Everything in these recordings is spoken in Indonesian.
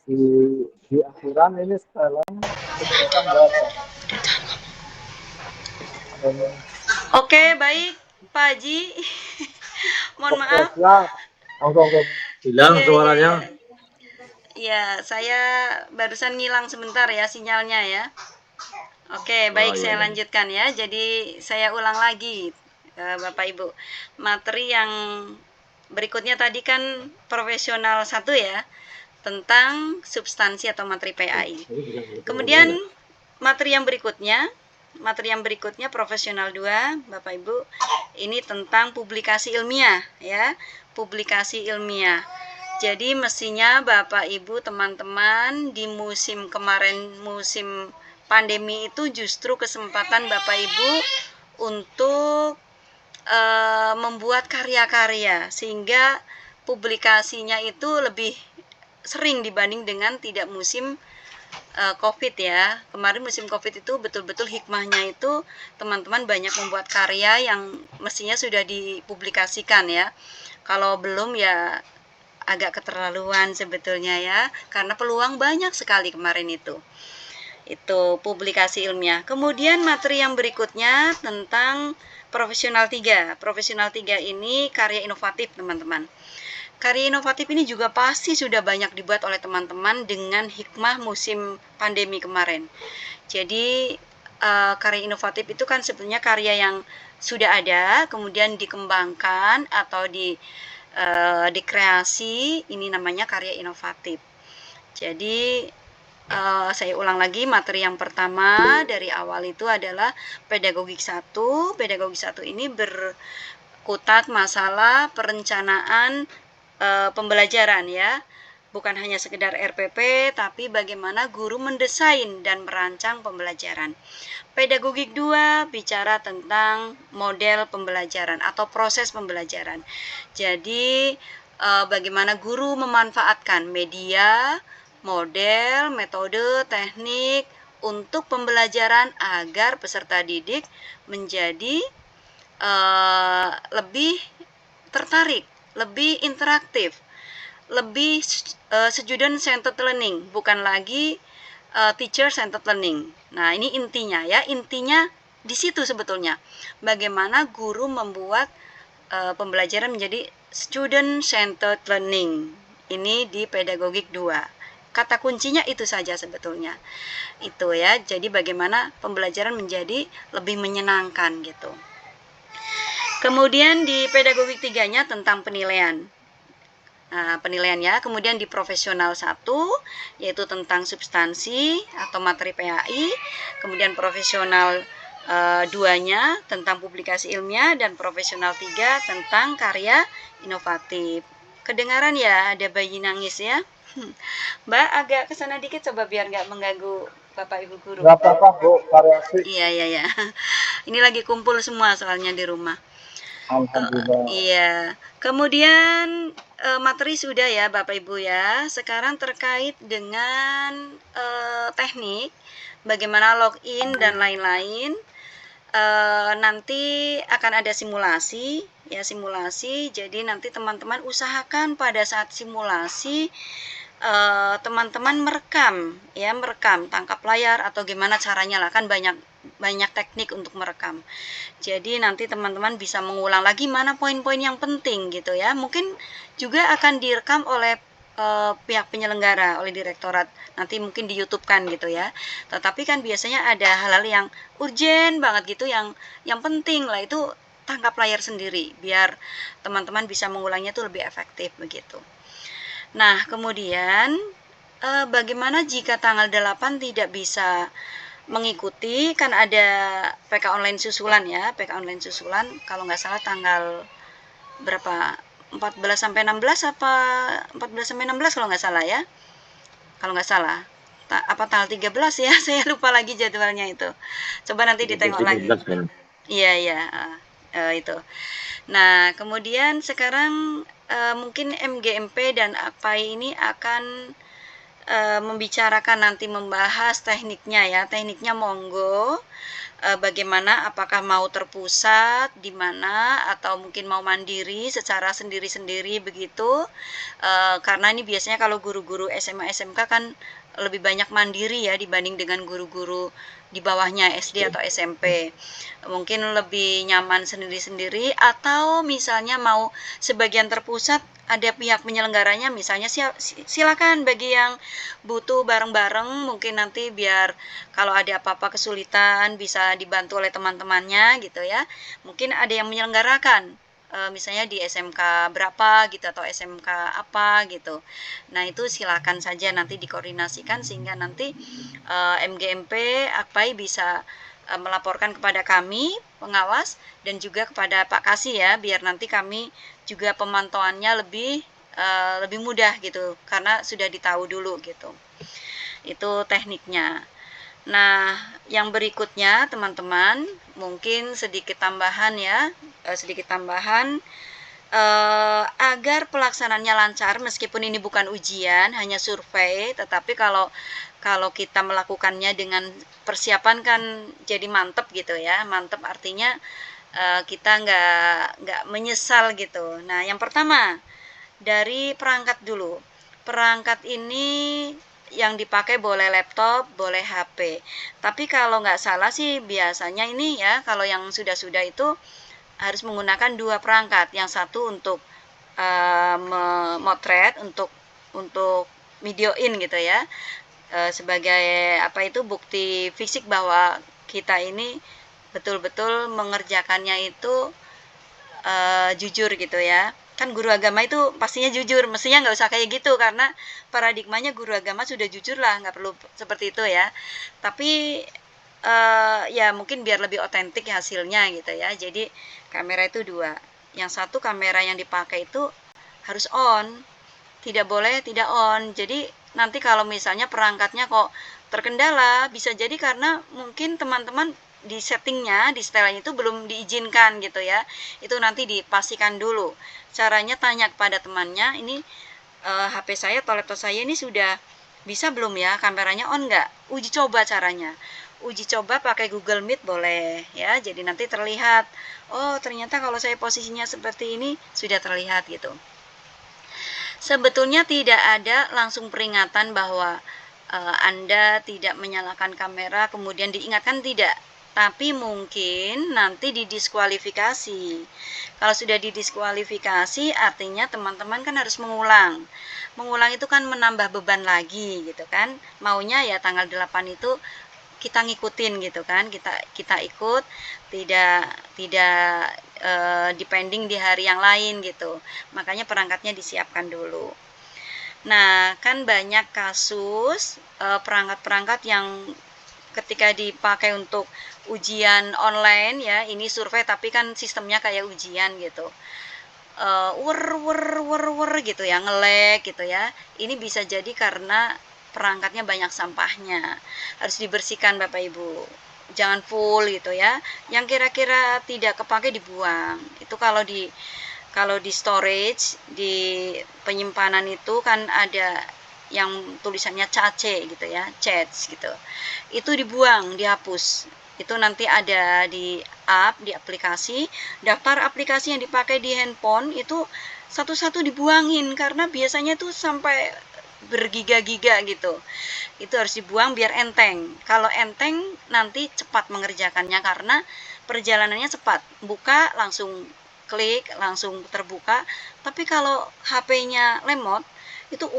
di akhiran ini sekarang kebanyakan berapa? Adanya. Oke, baik, Pak Haji. Mohon Oke, maaf. siap. Oke. Hilang Iya, iya, suaranya. iya. Ya, saya barusan ngilang sebentar ya sinyalnya ya. Oke, Oh baik, iya, saya iya. lanjutkan ya. Jadi saya ulang lagi, Bapak Ibu. Materi yang berikutnya tadi kan profesional 1 ya, tentang substansi atau materi PAI. Kemudian materi yang berikutnya profesional 2, Bapak Ibu, ini tentang publikasi ilmiah ya, publikasi ilmiah. Jadi mestinya Bapak Ibu teman-teman di musim kemarin, musim pandemi itu justru kesempatan Bapak Ibu untuk membuat karya-karya sehingga publikasinya itu lebih sering dibanding dengan tidak musim COVID ya. Kemarin musim COVID itu betul-betul hikmahnya itu teman-teman banyak membuat karya yang mestinya sudah dipublikasikan ya. Kalau belum ya agak keterlaluan sebetulnya ya, karena peluang banyak sekali kemarin itu. Itu publikasi ilmiah. Kemudian materi yang berikutnya tentang profesional 3. Profesional 3 ini karya inovatif, teman-teman. Karya inovatif ini juga pasti sudah banyak dibuat oleh teman-teman dengan hikmah musim pandemi kemarin. Jadi karya inovatif itu kan sebenarnya karya yang sudah ada, kemudian dikembangkan atau dikreasi, ini namanya karya inovatif. Jadi saya ulang lagi, materi yang pertama dari awal itu adalah pedagogik 1. Pedagogik 1 ini berkutat masalah perencanaan pembelajaran ya. Bukan hanya sekedar RPP, tapi bagaimana guru mendesain dan merancang pembelajaran. Pedagogik 2 bicara tentang model pembelajaran atau proses pembelajaran. Jadi bagaimana guru memanfaatkan media, model, metode, teknik untuk pembelajaran agar peserta didik menjadi lebih tertarik, lebih interaktif, lebih student centered learning, bukan lagi teacher centered learning. Nah, ini intinya ya, intinya di situ sebetulnya. Bagaimana guru membuat pembelajaran menjadi student centered learning. Ini di pedagogik 2. Kata kuncinya itu saja sebetulnya. Itu ya. Jadi bagaimana pembelajaran menjadi lebih menyenangkan gitu. Kemudian di pedagogik 3-nya tentang penilaian. Nah, penilaian ya. Kemudian di profesional 1 yaitu tentang substansi atau materi PAI. Kemudian profesional 2-nya tentang publikasi ilmiah dan profesional 3 tentang karya inovatif. Kedengaran ya ada bayi nangis ya. Mbak agak kesana dikit coba biar nggak mengganggu Bapak Ibu guru. Nggak apa-apa, Bu, variasi. Iya. Ini lagi kumpul semua soalnya di rumah. Alhamdulillah. Iya. Kemudian materi sudah ya Bapak Ibu ya. Sekarang terkait dengan teknik, bagaimana login dan lain-lain. Nanti akan ada simulasi ya, simulasi. Jadi nanti teman-teman usahakan pada saat simulasi teman-teman merekam ya, merekam tangkap layar atau gimana caranya lah, kan banyak teknik untuk merekam. Jadi nanti teman-teman bisa mengulang lagi mana poin-poin yang penting gitu ya. Mungkin juga akan direkam oleh pihak penyelenggara, oleh direktorat. Nanti mungkin di YouTube kan gitu ya. Tetapi kan biasanya ada hal-hal yang urgent banget gitu, yang penting lah, itu tangkap layar sendiri biar teman-teman bisa mengulangnya tuh lebih efektif begitu. Nah, kemudian bagaimana jika tanggal 8 tidak bisa mengikuti, kan ada PK online susulan ya, PK online susulan kalau nggak salah tanggal berapa, 14 sampai 16 apa 14 sampai 16 kalau nggak salah ya, kalau nggak salah apa tanggal 13 ya, saya lupa lagi jadwalnya itu, coba nanti ditengok lagi. Iya itu. Nah, kemudian sekarang mungkin MGMP dan APAI ini akan membicarakan nanti membahas tekniknya ya. Tekniknya monggo. Bagaimana, apakah mau terpusat di mana atau mungkin mau mandiri secara sendiri-sendiri begitu. Karena ini biasanya kalau guru-guru SMA SMK kan lebih banyak mandiri ya dibanding dengan guru-guru di bawahnya SD atau SMP. Mungkin lebih nyaman sendiri-sendiri, atau misalnya mau sebagian terpusat, ada pihak penyelenggaranya misalnya, silakan bagi yang butuh bareng-bareng, mungkin nanti biar kalau ada apa-apa kesulitan bisa dibantu oleh teman-temannya gitu ya. Mungkin ada yang menyelenggarakan, misalnya di SMK berapa gitu atau SMK apa gitu. Nah, itu silakan saja nanti dikoordinasikan sehingga nanti MGMP AKPAI bisa melaporkan kepada kami pengawas dan juga kepada Pak Kasih ya, biar nanti kami juga pemantauannya lebih mudah gitu karena sudah ditahu dulu gitu. Itu tekniknya. Nah, yang berikutnya teman-teman, mungkin sedikit tambahan ya, agar pelaksanaannya lancar, meskipun ini bukan ujian, hanya survei, tetapi kalau kita melakukannya dengan persiapan kan jadi mantep gitu ya. Mantep artinya kita nggak menyesal gitu. Nah, yang pertama dari perangkat dulu. Perangkat ini yang dipakai boleh laptop, boleh HP. Tapi kalau nggak salah sih biasanya ini ya, kalau yang sudah-sudah itu harus menggunakan 2 perangkat. Yang satu untuk memotret, untuk videoin gitu ya, sebagai apa itu bukti fisik bahwa kita ini betul-betul mengerjakannya itu jujur gitu ya. Kan guru agama itu pastinya jujur, mestinya nggak usah kayak gitu karena paradigmanya guru agama sudah jujur lah, nggak perlu seperti itu ya. Tapi ya mungkin biar lebih otentik hasilnya gitu ya. Jadi kamera itu 2. Yang satu kamera yang dipakai itu harus on, tidak boleh tidak on. Jadi nanti kalau misalnya perangkatnya kok terkendala, bisa jadi karena mungkin teman-teman di settingnya, di setelan itu belum diizinkan gitu ya. Itu nanti dipastikan dulu. Caranya tanya kepada temannya, ini HP saya atau laptop saya ini sudah bisa belum ya, kameranya on nggak? Uji coba caranya. Uji coba pakai Google Meet boleh ya. Jadi nanti terlihat, oh ternyata kalau saya posisinya seperti ini sudah terlihat gitu. Sebetulnya tidak ada langsung peringatan bahwa Anda tidak menyalakan kamera kemudian diingatkan, tidak. Tapi mungkin nanti didiskualifikasi. Kalau sudah didiskualifikasi artinya teman-teman kan harus mengulang. Mengulang itu kan menambah beban lagi gitu kan. Maunya ya tanggal 8 itu kita ngikutin gitu kan, kita ikut, tidak depending di hari yang lain gitu. Makanya perangkatnya disiapkan dulu. Nah, kan banyak kasus perangkat-perangkat yang ketika dipakai untuk ujian online ya, ini survei tapi kan sistemnya kayak ujian gitu. Wer gitu ya, nge-lag gitu ya. Ini bisa jadi karena perangkatnya banyak sampahnya. Harus dibersihkan Bapak Ibu. Jangan full gitu ya. Yang kira-kira tidak kepake dibuang. Itu kalau di storage, di penyimpanan itu kan ada yang tulisannya cache gitu ya, chats gitu. Itu dibuang, dihapus. Itu nanti ada di aplikasi, daftar aplikasi yang dipakai di handphone itu satu-satu dibuangin karena biasanya tuh sampai bergiga-giga gitu. Itu harus dibuang biar enteng. Kalau enteng nanti cepat mengerjakannya karena perjalanannya cepat. Buka langsung klik, langsung terbuka. Tapi kalau HP-nya lemot, itu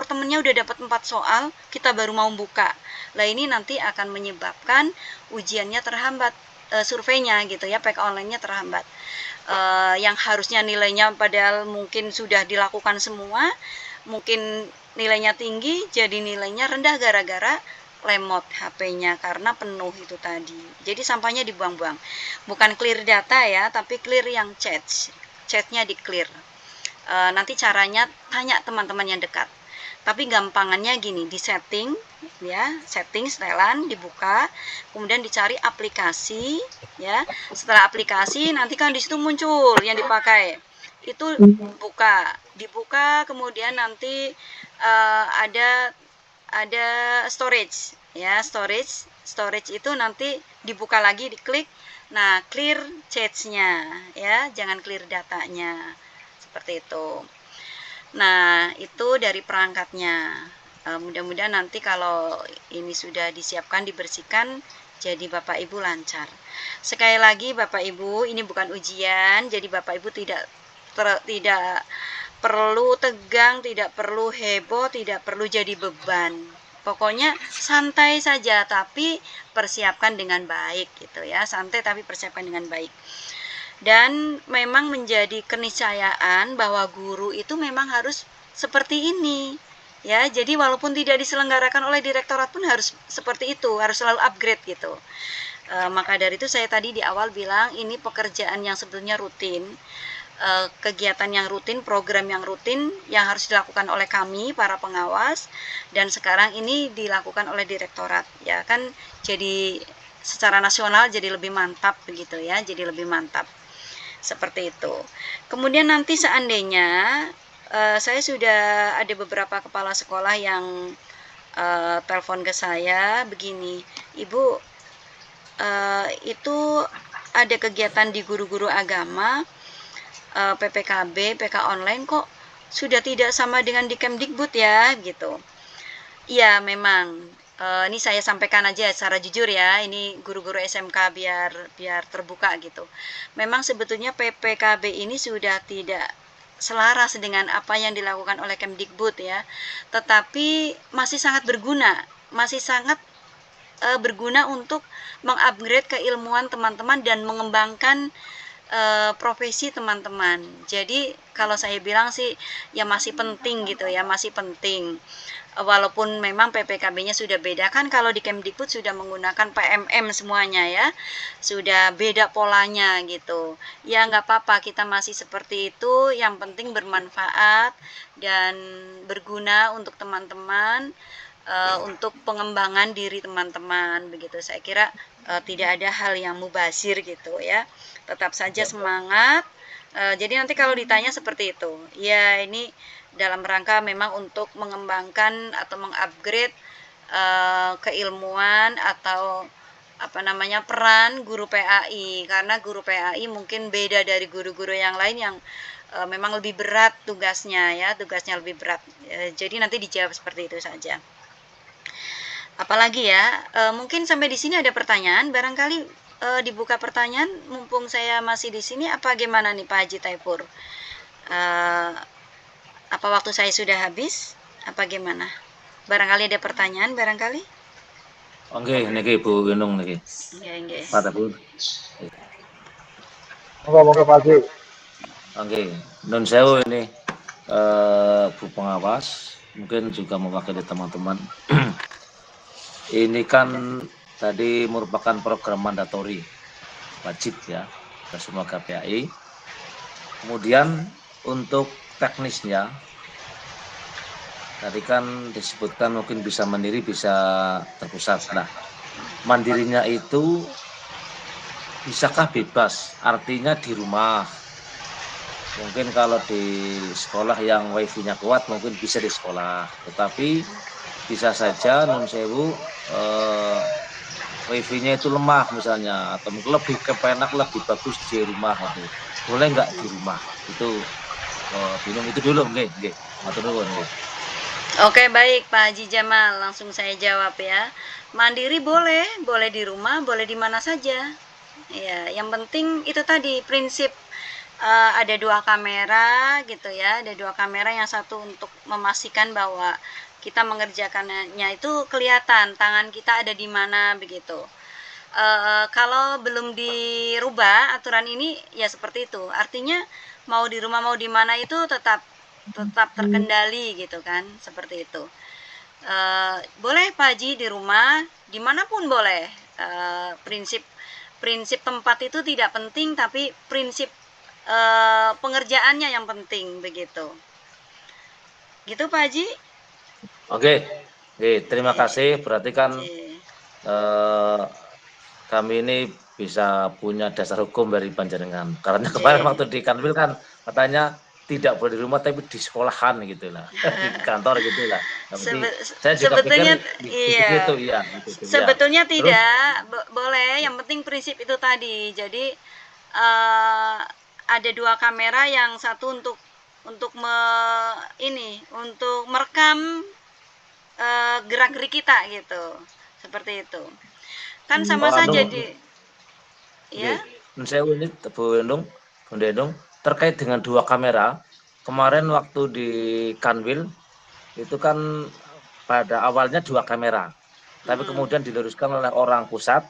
temennya udah dapat 4 soal, kita baru mau buka. Lah ini nanti akan menyebabkan ujiannya terhambat, surveinya gitu ya, PK online-nya terhambat. Yang harusnya nilainya padahal mungkin sudah dilakukan semua, mungkin nilainya tinggi, jadi nilainya rendah gara-gara lemot HP-nya karena penuh itu tadi. Jadi sampahnya dibuang-buang. Bukan clear data ya, tapi clear yang chatnya di clear. Nanti caranya tanya teman-teman yang dekat. Tapi gampangannya gini, di setting ya, setting setelan dibuka, kemudian dicari aplikasi ya. Setelah aplikasi nanti kan di situ muncul yang dipakai. Itu dibuka, kemudian nanti ada storage ya, storage itu nanti dibuka lagi, diklik, nah clear cache-nya ya, jangan clear datanya, seperti itu. Nah itu dari perangkatnya. Mudah-mudahan nanti kalau ini sudah disiapkan, dibersihkan, jadi Bapak Ibu lancar. Sekali lagi Bapak Ibu, ini bukan ujian, jadi Bapak Ibu tidak perlu tegang, tidak perlu heboh, tidak perlu jadi beban. Pokoknya santai saja, tapi persiapkan dengan baik gitu ya. Santai tapi persiapkan dengan baik. Dan memang menjadi keniscayaan bahwa guru itu memang harus seperti ini. Ya, jadi walaupun tidak diselenggarakan oleh direktorat pun harus seperti itu, harus selalu upgrade gitu. Maka dari itu saya tadi di awal bilang ini pekerjaan yang sebetulnya rutin. Kegiatan yang rutin, program yang rutin yang harus dilakukan oleh kami para pengawas, dan sekarang ini dilakukan oleh direktorat ya kan, jadi secara nasional jadi lebih mantap begitu ya, jadi lebih mantap seperti itu. Kemudian nanti seandainya saya sudah ada beberapa kepala sekolah yang telepon ke saya begini, Ibu itu ada kegiatan di guru-guru agama, PPKB, PK online kok sudah tidak sama dengan di Kemdikbud ya gitu. Iya memang, ini saya sampaikan aja secara jujur ya, ini guru-guru SMK biar terbuka gitu. Memang sebetulnya PPKB ini sudah tidak selaras dengan apa yang dilakukan oleh Kemdikbud ya, tetapi masih sangat berguna, berguna untuk mengupgrade keilmuan teman-teman dan mengembangkan profesi teman-teman. Jadi kalau saya bilang sih ya masih penting gitu ya, masih penting. Walaupun memang PPKB-nya sudah beda kan, kalau di Kemdikbud sudah menggunakan PMM semuanya ya, sudah beda polanya gitu. Ya nggak apa-apa, kita masih seperti itu, yang penting bermanfaat dan berguna untuk teman-teman, untuk pengembangan diri teman-teman begitu. Saya kira tidak ada hal yang mubazir gitu ya, tetap saja semangat. Jadi nanti kalau ditanya seperti itu ya, ini dalam rangka memang untuk mengembangkan atau mengupgrade keilmuan atau apa namanya peran guru PAI, karena guru PAI mungkin beda dari guru-guru yang lain yang memang lebih berat tugasnya ya, tugasnya lebih berat. Jadi nanti dijawab seperti itu saja. Apalagi ya, mungkin sampai di sini ada pertanyaan, barangkali dibuka pertanyaan mumpung saya masih di sini, apa gimana nih Pak Haji Taifur? Apa waktu saya sudah habis? Apa gimana? Barangkali ada pertanyaan barangkali? Oke, niki Bu Gunung niki. Nggih. Pak Bu. Moga-moga Pak Haji. Oke, nun sewu ini Bu pengawas, mungkin juga mewakili teman-teman. Ini kan tadi merupakan program mandatori wajib ya ke semua KPAI. Kemudian untuk teknisnya tadi kan disebutkan mungkin bisa mandiri, bisa terpusat. Nah, mandirinya itu bisakah bebas? Artinya di rumah. Mungkin kalau di sekolah yang wifi-nya kuat mungkin bisa di sekolah, tetapi bisa saja nun sewu wifi-nya itu lemah misalnya, atau mungkin lebih kepenak, lebih bagus di rumah itu. Boleh nggak di rumah? Itu bingung itu dulu, nggih. Matur nuwun nggih. Oke baik Pak Haji Jamal, langsung saya jawab ya. Mandiri boleh di rumah, boleh di mana saja. Ya, yang penting itu tadi prinsip ada 2 kamera gitu ya, ada 2 kamera, yang satu untuk memastikan bahwa kita mengerjakannya itu kelihatan tangan kita ada di mana begitu. Kalau belum dirubah aturan ini ya seperti itu, artinya mau di rumah mau di mana itu tetap terkendali gitu kan, seperti itu. Boleh Pak Haji di rumah, dimanapun boleh. Prinsip tempat itu tidak penting, tapi prinsip pengerjaannya yang penting begitu. Gitu Pak Haji? Oke, terima kasih. Berarti kan kami ini bisa punya dasar hukum dari panjenengan. Karena kemarin waktu di Kanwil kan katanya tidak boleh di rumah tapi di sekolahan gitu lah, di kantor gitu lah. Tapi saya juga Sebetulnya pikir begitu iya. ya, gitu ya. Sebetulnya Terus tidak boleh, yang penting prinsip itu tadi. Jadi ada 2 kamera, yang satu untuk untuk merekam gerak-gerik kita gitu. Seperti itu. Kan sama saja anu ya. saya ini Bu Endung, terkait dengan 2 kamera. Kemarin waktu di Kanwil itu kan pada awalnya 2 kamera, tapi kemudian diluruskan oleh orang pusat.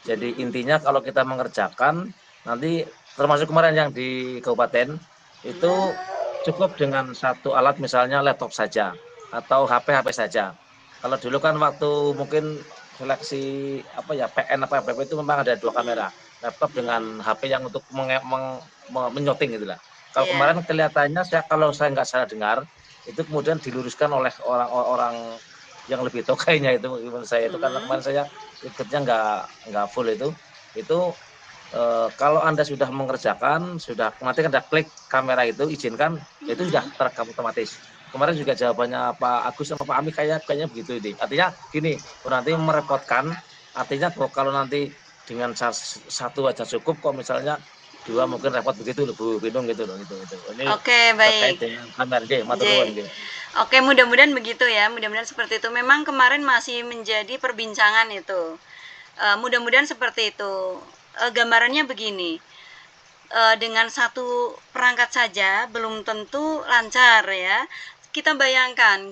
Jadi intinya kalau kita mengerjakan nanti, termasuk kemarin yang di kabupaten itu cukup dengan 1 alat, misalnya laptop saja atau HP saja. Kalau dulu kan waktu mungkin seleksi PN FPP itu memang ada 2 kamera, laptop dengan HP yang untuk menyoting gitulah. Kalau Iya. kemarin kelihatannya kalau saya nggak salah dengar, itu kemudian diluruskan oleh orang-orang yang lebih tokainya itu menurut saya itu, karena kemarin saya ikutnya nggak full itu kalau Anda sudah mengerjakan, sudah nanti Anda klik kamera itu, izinkan, itu sudah terekam otomatis. Kemarin juga jawabannya Pak Agus sama Pak Ami kayaknya begitu ini. Artinya gini, nanti merepotkan, artinya kalau nanti dengan 1 aja cukup, kok misalnya 2 mungkin repot begitu loh Bu Binung gitu loh gitu. Ini Oke, terkait baik. dengan kamera matur J. nuwun nggih. Oke, mudah-mudahan begitu ya. Mudah-mudahan seperti itu. Memang kemarin masih menjadi perbincangan itu. Mudah-mudahan seperti itu. Gambarannya begini. Dengan 1 perangkat saja belum tentu lancar ya. Kita bayangkan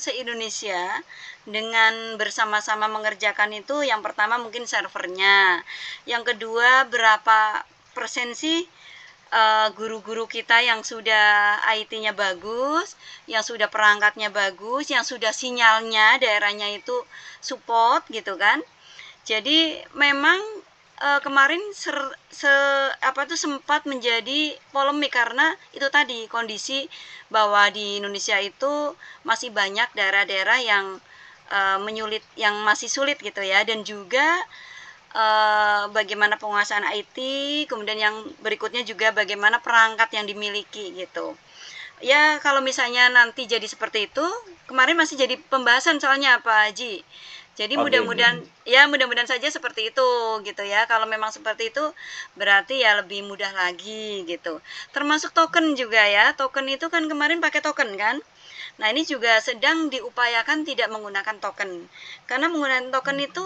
se-Indonesia dengan bersama-sama mengerjakan itu, yang pertama mungkin servernya. Yang kedua, berapa persen sih guru-guru kita yang sudah IT-nya bagus, yang sudah perangkatnya bagus, yang sudah sinyalnya daerahnya itu support gitu kan. Jadi memang kemarin sempat menjadi polemik karena itu tadi, kondisi bahwa di Indonesia itu masih banyak daerah-daerah yang yang masih sulit gitu ya, dan juga bagaimana penguasaan IT, kemudian yang berikutnya juga bagaimana perangkat yang dimiliki gitu. Ya kalau misalnya nanti jadi seperti itu, kemarin masih jadi pembahasan soalnya Pak Haji. Jadi mudah-mudahan saja seperti itu gitu ya. Kalau memang seperti itu berarti ya lebih mudah lagi gitu. Termasuk token juga ya. Token itu kan kemarin pakai token kan. Nah ini juga sedang diupayakan tidak menggunakan token. Karena menggunakan token itu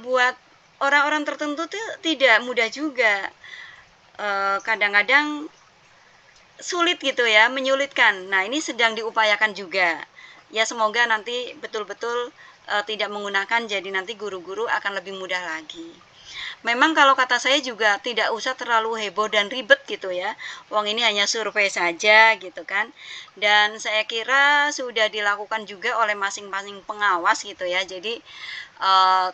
buat orang-orang tertentu tuh tidak mudah juga. Kadang-kadang sulit gitu ya, menyulitkan. Nah ini sedang diupayakan juga. Ya semoga nanti betul-betul tidak menggunakan, jadi nanti guru-guru akan lebih mudah lagi. Memang kalau kata saya juga tidak usah terlalu heboh dan ribet gitu ya. Wong ini hanya survei saja gitu kan. Dan saya kira sudah dilakukan juga oleh masing-masing pengawas gitu ya. Jadi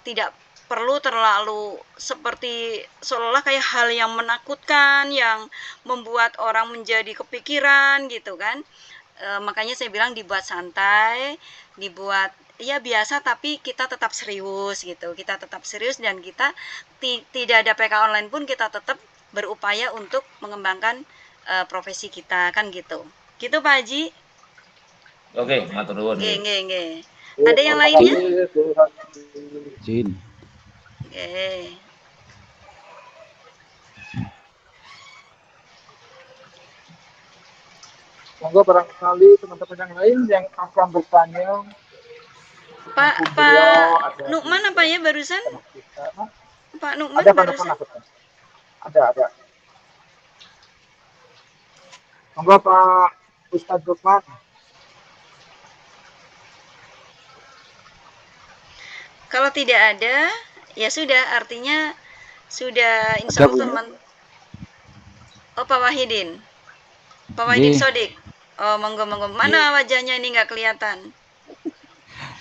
tidak perlu terlalu seperti seolah kayak hal yang menakutkan, yang membuat orang menjadi kepikiran gitu kan. Makanya saya bilang dibuat santai, dibuat ya biasa, tapi kita tetap serius gitu. Kita tetap serius dan kita tidak ada PK online pun kita tetap berupaya untuk mengembangkan profesi kita kan gitu. Gitu Pak Haji. Oke, matur nuwun nggih. Nggih. Ada yang lainnya? Jin. Oke. Monggo barangkali teman-teman yang lain yang akan bertanya. Pak Nukman apa ya barusan? Pak Nukman ada barusan? Ada. Monggo Pak Ustadz Nukman. Kalau tidak ada, ya sudah, artinya sudah insya Allah teman. Oh Pak Wahidin. Pak Wahidin Sodik. Oh monggo. Mana wajahnya ini nggak kelihatan?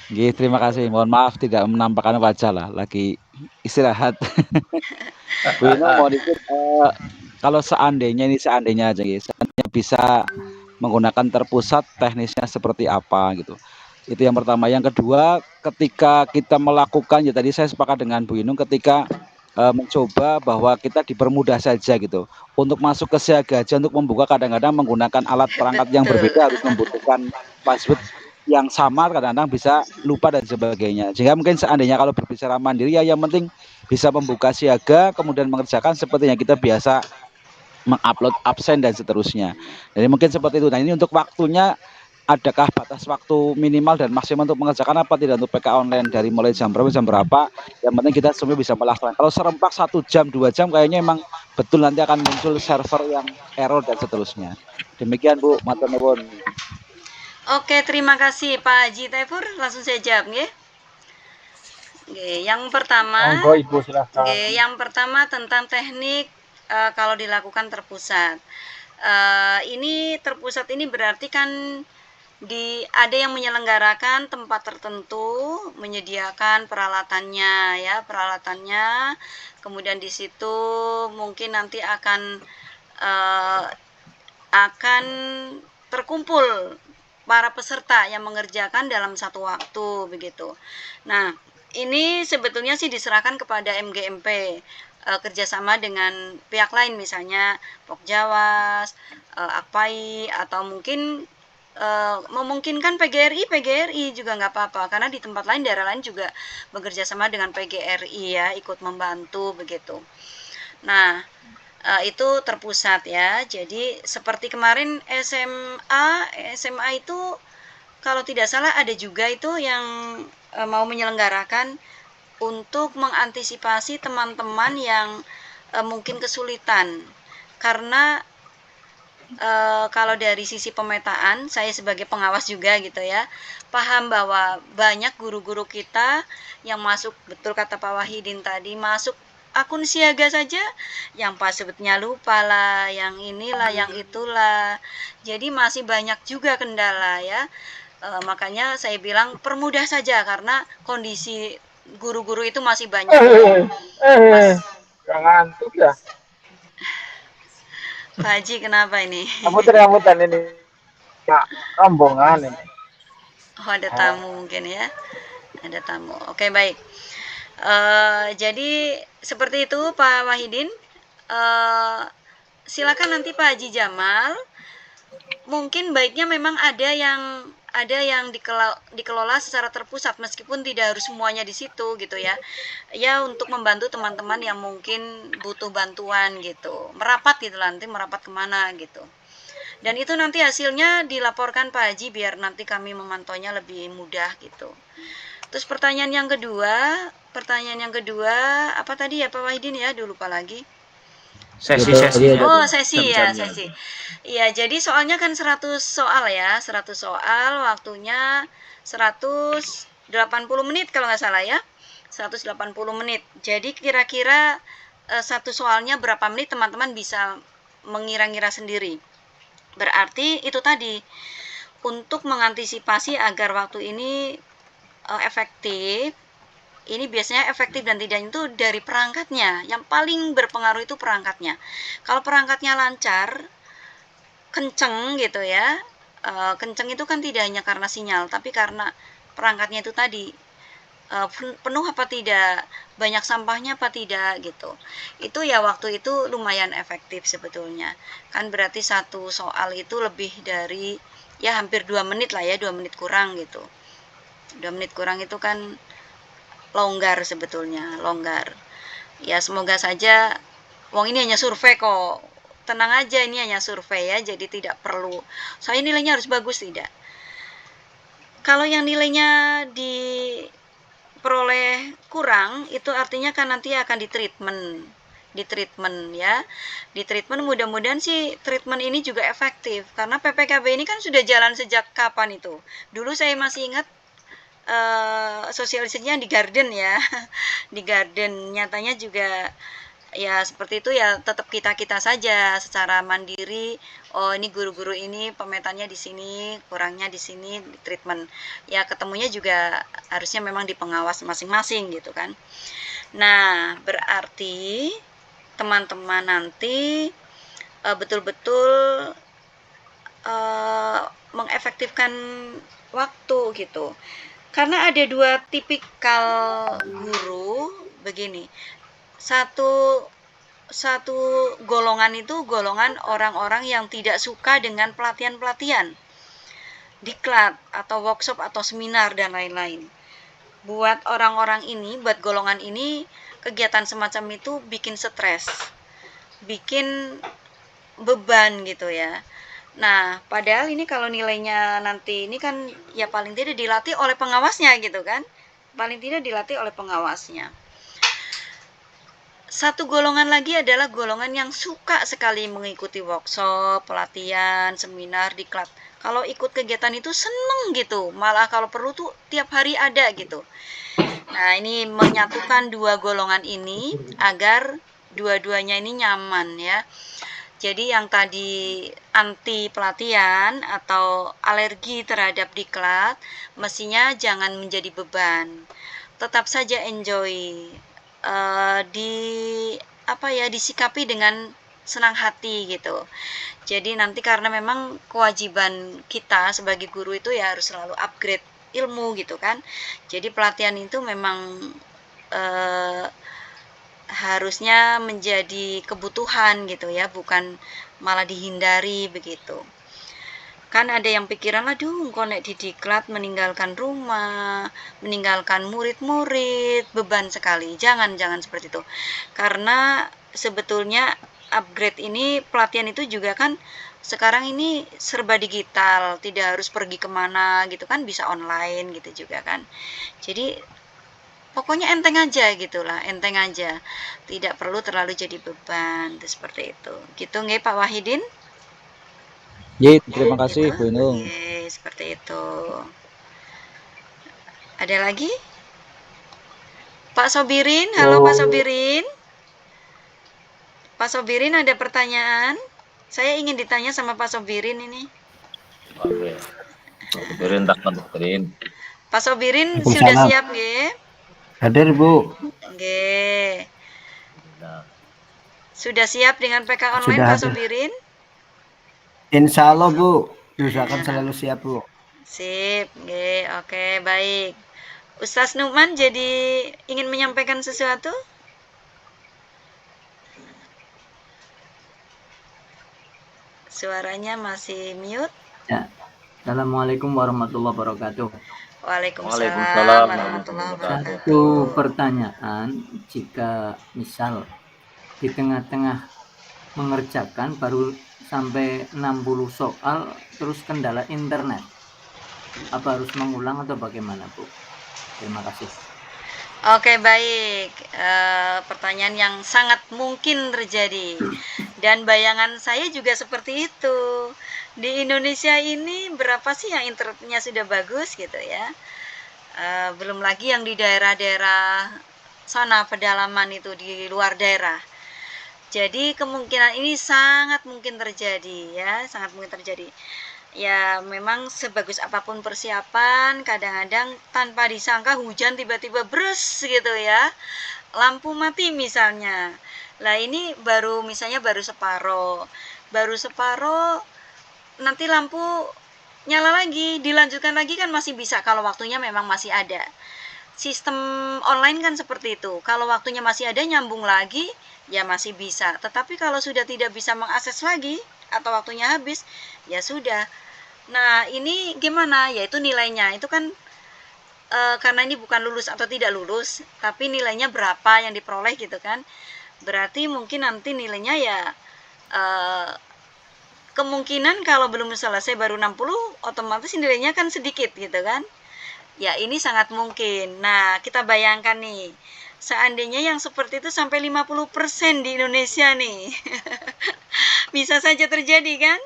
Nggih, terima kasih. Mohon maaf tidak menampakkan wajah lah, lagi istirahat. Bu Ino, mau dikit, kalau seandainya aja seandainya bisa menggunakan terpusat, teknisnya seperti apa gitu. Itu yang pertama. Yang kedua, ketika kita melakukan, ya tadi saya sepakat dengan Bu Inung, ketika mencoba bahwa kita dipermudah saja gitu. Untuk masuk ke Siaga aja untuk membuka kadang-kadang menggunakan alat perangkat yang Betul. berbeda, harus membutuhkan password yang sama, kadang-kadang bisa lupa dan sebagainya. Sehingga mungkin seandainya kalau berbicara mandiri ya yang penting bisa membuka Siaga, kemudian mengerjakan seperti yang kita biasa mengupload absen dan seterusnya. Jadi mungkin seperti itu. Nah ini untuk waktunya, adakah batas waktu minimal dan maksimal untuk mengerjakan apa tidak untuk PK online dari mulai jam berapa? Yang penting kita semua bisa melakukan. Kalau serempak 1 jam 2 jam kayaknya emang betul nanti akan muncul server yang error dan seterusnya. Demikian Bu, matur nuwun. Oke, terima kasih Pak Haji Tefur. Langsung saya jawab nggih. Oke, yang pertama, Monggo Ibu silahkan. oke, yang pertama tentang teknik kalau dilakukan terpusat. Ini terpusat ini berarti kan ada yang menyelenggarakan tempat tertentu, menyediakan peralatannya ya, kemudian di situ mungkin nanti akan terkumpul para peserta yang mengerjakan dalam satu waktu begitu. Nah, ini sebetulnya sih diserahkan kepada MGMP, kerjasama dengan pihak lain misalnya Pokjawas, Akpai, atau mungkin memungkinkan PGRI juga nggak apa-apa, karena di tempat lain, daerah lain juga bekerja sama dengan PGRI ya, ikut membantu begitu. Nah, itu terpusat ya. Jadi seperti kemarin SMA itu kalau tidak salah ada juga itu yang mau menyelenggarakan untuk mengantisipasi teman-teman yang mungkin kesulitan, karena kalau dari sisi pemetaan, saya sebagai pengawas juga gitu ya, paham bahwa banyak guru-guru kita yang masuk, betul kata Pak Wahidin tadi, masuk akun Siaga saja yang passwordnya lupa lah, yang inilah, yang itulah. Jadi masih banyak juga kendala ya. Makanya saya bilang permudah saja, karena kondisi guru-guru itu masih banyak. Gak ngantuk ya? Pak Haji kenapa ini? Rambutan ini. Nah, rombongan ini. Oh, ada tamu mungkin ya. Ada tamu. Oke, baik. Jadi seperti itu Pak Wahidin. Silakan nanti Pak Haji Jamal. Mungkin baiknya memang ada yang dikelola secara terpusat, meskipun tidak harus semuanya di situ gitu ya. Ya, untuk membantu teman-teman yang mungkin butuh bantuan gitu. Merapat gitu, nanti merapat kemana gitu. Dan itu nanti hasilnya dilaporkan Pak Haji biar nanti kami memantaunya lebih mudah gitu. Terus pertanyaan yang kedua apa tadi ya Pak Wahidin ya, dulu lupa lagi. Sesi Oh, sesi ya, sesi. Iya, jadi soalnya kan 100 soal ya, 100 soal, waktunya 180 menit kalau nggak salah ya. 180 menit. Jadi kira-kira satu soalnya berapa menit, teman-teman bisa mengira-ngira sendiri. Berarti itu tadi, untuk mengantisipasi agar waktu ini efektif, ini biasanya efektif dan tidaknya itu dari perangkatnya. Yang paling berpengaruh itu perangkatnya. Kalau perangkatnya lancar, kenceng gitu ya, kenceng itu kan tidak hanya karena sinyal, tapi karena perangkatnya itu tadi, penuh apa tidak, banyak sampahnya apa tidak gitu. Itu ya waktu itu lumayan efektif sebetulnya. Kan berarti satu soal itu lebih dari ya hampir 2 menit lah ya, 2 menit kurang gitu. 2 menit kurang itu kan longgar sebetulnya, longgar. Ya semoga saja, wong ini hanya survei kok. Tenang aja, ini hanya survei ya, jadi tidak perlu saya nilainya harus bagus, tidak. Kalau yang nilainya diperoleh kurang, itu artinya kan nanti akan di treatment ya. Di treatment, mudah-mudahan sih treatment ini juga efektif, karena PPKB ini kan sudah jalan sejak kapan itu. Dulu saya masih ingat sosialisasinya di Garden ya. Di Garden, nyatanya juga ya seperti itu ya, tetap kita saja secara mandiri. Oh, ini guru-guru ini pemetannya di sini, kurangnya di sini, di treatment. Ya ketemunya juga harusnya memang di pengawas masing-masing gitu kan. Nah, berarti teman-teman nanti betul-betul mengefektifkan waktu gitu. Karena ada 2 tipikal guru begini. satu golongan itu golongan orang-orang yang tidak suka dengan pelatihan-pelatihan, diklat atau workshop atau seminar dan lain-lain. Buat orang-orang ini, buat golongan ini, kegiatan semacam itu bikin stres, bikin beban gitu ya. Nah, padahal ini kalau nilainya nanti ini kan ya paling tidak dilatih oleh pengawasnya gitu kan. Paling tidak dilatih oleh pengawasnya. Satu golongan lagi adalah golongan yang suka sekali mengikuti workshop, pelatihan, seminar, diklat. Kalau ikut kegiatan itu seneng gitu, malah kalau perlu tuh tiap hari ada gitu. Nah, ini menyatukan dua golongan ini agar dua-duanya ini nyaman ya. Jadi yang tadi anti pelatihan atau alergi terhadap diklat, mestinya jangan menjadi beban. Tetap saja enjoy. Disikapi dengan senang hati gitu. Jadi nanti karena memang kewajiban kita sebagai guru itu ya harus selalu upgrade ilmu gitu kan. Jadi pelatihan itu memang harusnya menjadi kebutuhan gitu ya, bukan malah dihindari begitu. Kan ada yang pikiran, aduh kok nek didiklat meninggalkan rumah, meninggalkan murid-murid, beban sekali. Jangan seperti itu. Karena sebetulnya upgrade ini, pelatihan itu juga kan sekarang ini serba digital, tidak harus pergi kemana gitu kan, bisa online gitu juga kan. Jadi pokoknya enteng aja gitulah, enteng aja. Tidak perlu terlalu jadi beban, seperti itu. Gitu nggih Pak Wahidin? Ye, terima kasih Gitu. Bu Inung. Seperti itu. Ada lagi? Pak Sobirin, halo Pak Sobirin. Pak Sobirin ada pertanyaan? Saya ingin ditanya sama Pak Sobirin ini. Oke. Sobirin tak Sobirin. Pak Sobirin sudah siap nggih? Hadir Bu. Nggih. Nah, Sudah siap dengan PK online Sudah Pak hadir. Sobirin? Insya Allah Bu, usahakan selalu siap Bu. Sip, nggih. Oke, baik. Ustaz Numan jadi ingin menyampaikan sesuatu? Suaranya masih mute. Ya. Assalamualaikum warahmatullahi wabarakatuh. Waalaikumsalam warahmatullahi wabarakatuh. Satu pertanyaan, jika misal di tengah-tengah mengerjakan baru sampai 60 soal terus kendala internet, apa harus mengulang atau bagaimana Bu? Terima kasih. Oke, baik. Pertanyaan yang sangat mungkin terjadi. Dan bayangan saya juga seperti itu. Di Indonesia ini berapa sih yang internetnya sudah bagus gitu ya. Belum lagi yang di daerah-daerah sana pedalaman itu, di luar daerah. Jadi kemungkinan ini sangat mungkin terjadi ya, sangat mungkin terjadi. Ya memang sebagus apapun persiapan, kadang-kadang tanpa disangka hujan tiba-tiba bres gitu ya, lampu mati misalnya. Lah ini misalnya baru separoh, nanti lampu nyala lagi, dilanjutkan lagi kan masih bisa kalau waktunya memang masih ada. Sistem online kan seperti itu, kalau waktunya masih ada nyambung lagi ya masih bisa. Tetapi kalau sudah tidak bisa mengakses lagi atau waktunya habis, ya sudah. Nah ini gimana? Yaitu nilainya itu kan karena ini bukan lulus atau tidak lulus, tapi nilainya berapa yang diperoleh gitu kan. Berarti mungkin nanti nilainya ya kemungkinan kalau belum selesai baru 60, otomatis nilainya kan sedikit gitu kan. Ya ini sangat mungkin. Nah kita bayangkan nih, seandainya yang seperti itu sampai 50% di Indonesia nih. Bisa saja terjadi kan?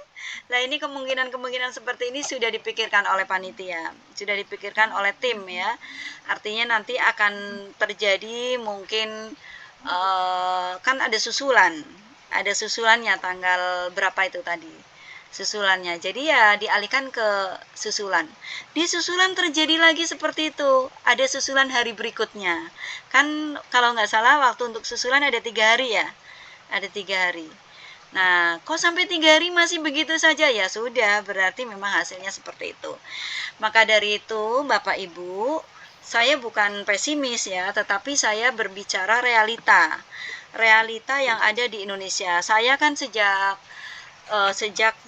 Nah ini kemungkinan seperti ini sudah dipikirkan oleh panitia, sudah dipikirkan oleh tim ya. Artinya nanti akan terjadi mungkin kan ada susulannya tanggal berapa itu tadi susulannya. Jadi ya dialihkan ke susulan. Di susulan terjadi lagi seperti itu. Ada susulan hari berikutnya. Kan kalau nggak salah waktu untuk susulan ada 3 hari ya. Ada 3 hari. Nah, kok sampai 3 hari masih begitu saja? Ya sudah, berarti memang hasilnya seperti itu. Maka dari itu, Bapak Ibu, saya bukan pesimis ya, tetapi saya berbicara realita. Realita yang ada di Indonesia. Saya kan sejak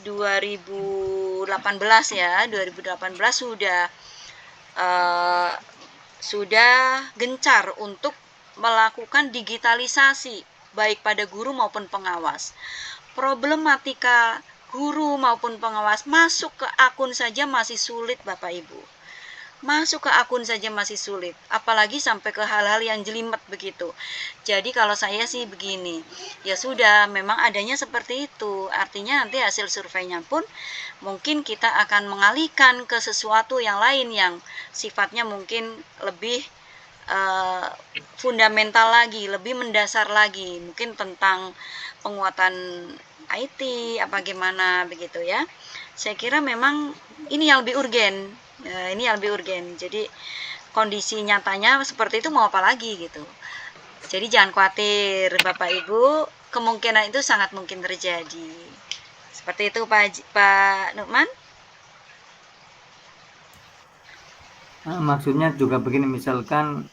2018 ya, 2018 sudah gencar untuk melakukan digitalisasi baik pada guru maupun pengawas. Problematika guru maupun pengawas masuk ke akun saja masih sulit Bapak Ibu. Masuk ke akun saja masih sulit, apalagi sampai ke hal-hal yang jelimet begitu. Jadi kalau saya sih begini, ya sudah, memang adanya seperti itu. Artinya nanti hasil surveinya pun mungkin kita akan mengalihkan ke sesuatu yang lain yang sifatnya mungkin lebih fundamental lagi, lebih mendasar lagi, mungkin tentang penguatan IT apa gimana begitu ya. Saya kira memang ini yang lebih urgen. Ini yang lebih urgen. Jadi kondisi nyatanya seperti itu mau apa lagi gitu. Jadi jangan khawatir Bapak Ibu, kemungkinan itu sangat mungkin terjadi. Seperti itu Pak Nukman. Maksudnya juga begini, misalkan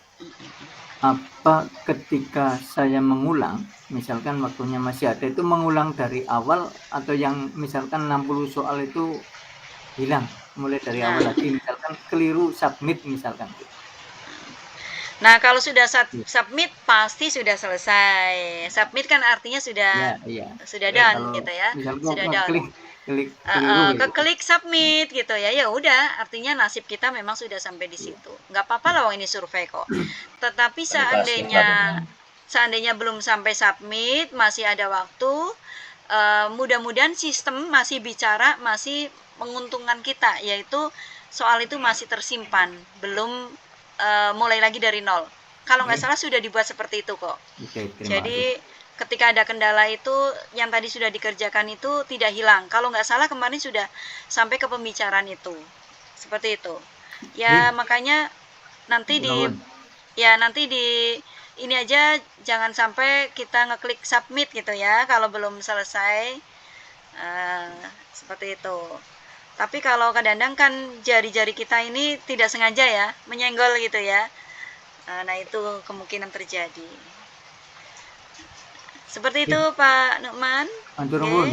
apa ketika saya mengulang, misalkan waktunya masih ada, itu mengulang dari awal atau yang misalkan 60 soal itu hilang mulai dari awal lagi, misalkan keliru submit misalkan. Nah, kalau sudah submit pasti sudah selesai. Submit kan artinya sudah done gitu ya. Sudah done. Keklik submit gitu ya. Ya udah, artinya nasib kita memang sudah sampai di situ. Nggak apa-apa loh, ini survei kok. Tetapi seandainya belum sampai submit, masih ada waktu, mudah-mudahan sistem masih bicara, masih menguntungkan kita, yaitu soal itu masih tersimpan, belum mulai lagi dari nol. Kalau nggak salah sudah dibuat seperti itu kok. Jadi ketika ada kendala itu yang tadi sudah dikerjakan itu tidak hilang. Kalau nggak salah kemarin sudah sampai ke pembicaraan itu, seperti itu. Ya makanya nanti nanti di ini aja jangan sampai kita ngeklik submit gitu ya kalau belum selesai, seperti itu. Tapi kalau kadang-kadang kan jari-jari kita ini tidak sengaja ya, menyenggol gitu ya. Nah itu kemungkinan terjadi. Seperti itu Pak Nukman. Matur nuwun.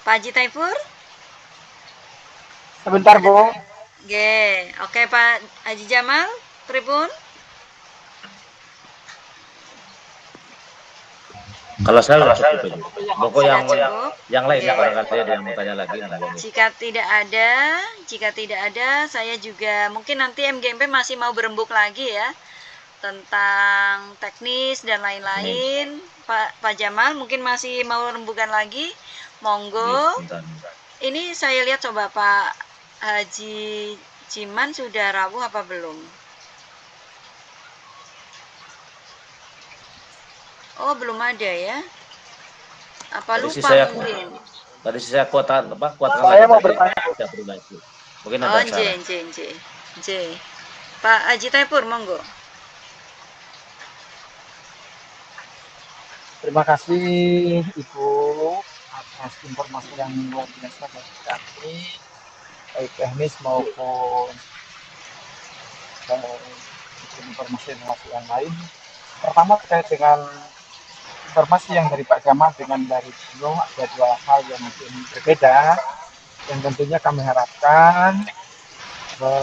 Pak Haji Taifur. Sebentar Bu. Oke Pak Haji Jamal, pripun? Kalau saya sudah cukup itu. Pokok yang lain ya barangkali ada yang mau tanya lagi. Jika tidak ada, saya juga mungkin nanti MGMP masih mau berembuk lagi ya tentang teknis dan lain-lain. Pak Jamal mungkin masih mau rembukan lagi. Monggo. Ini saya lihat coba Pak Haji Jiman sudah rawuh apa belum? Oh, belum ada ya? Apa lupa mungkin? Tadi saya kuatkan Saya mau bertanya. Mungkin ada salah. J. Pak Haji Taifur, monggo. Terima kasih Ibu atas informasi yang luar biasa bagi kami, baik teknis maupun informasi yang lain. Pertama terkait dengan informasi yang dari Pak Jamal dengan dari beliau, ada dua hal yang mungkin berbeda, yang tentunya kami harapkan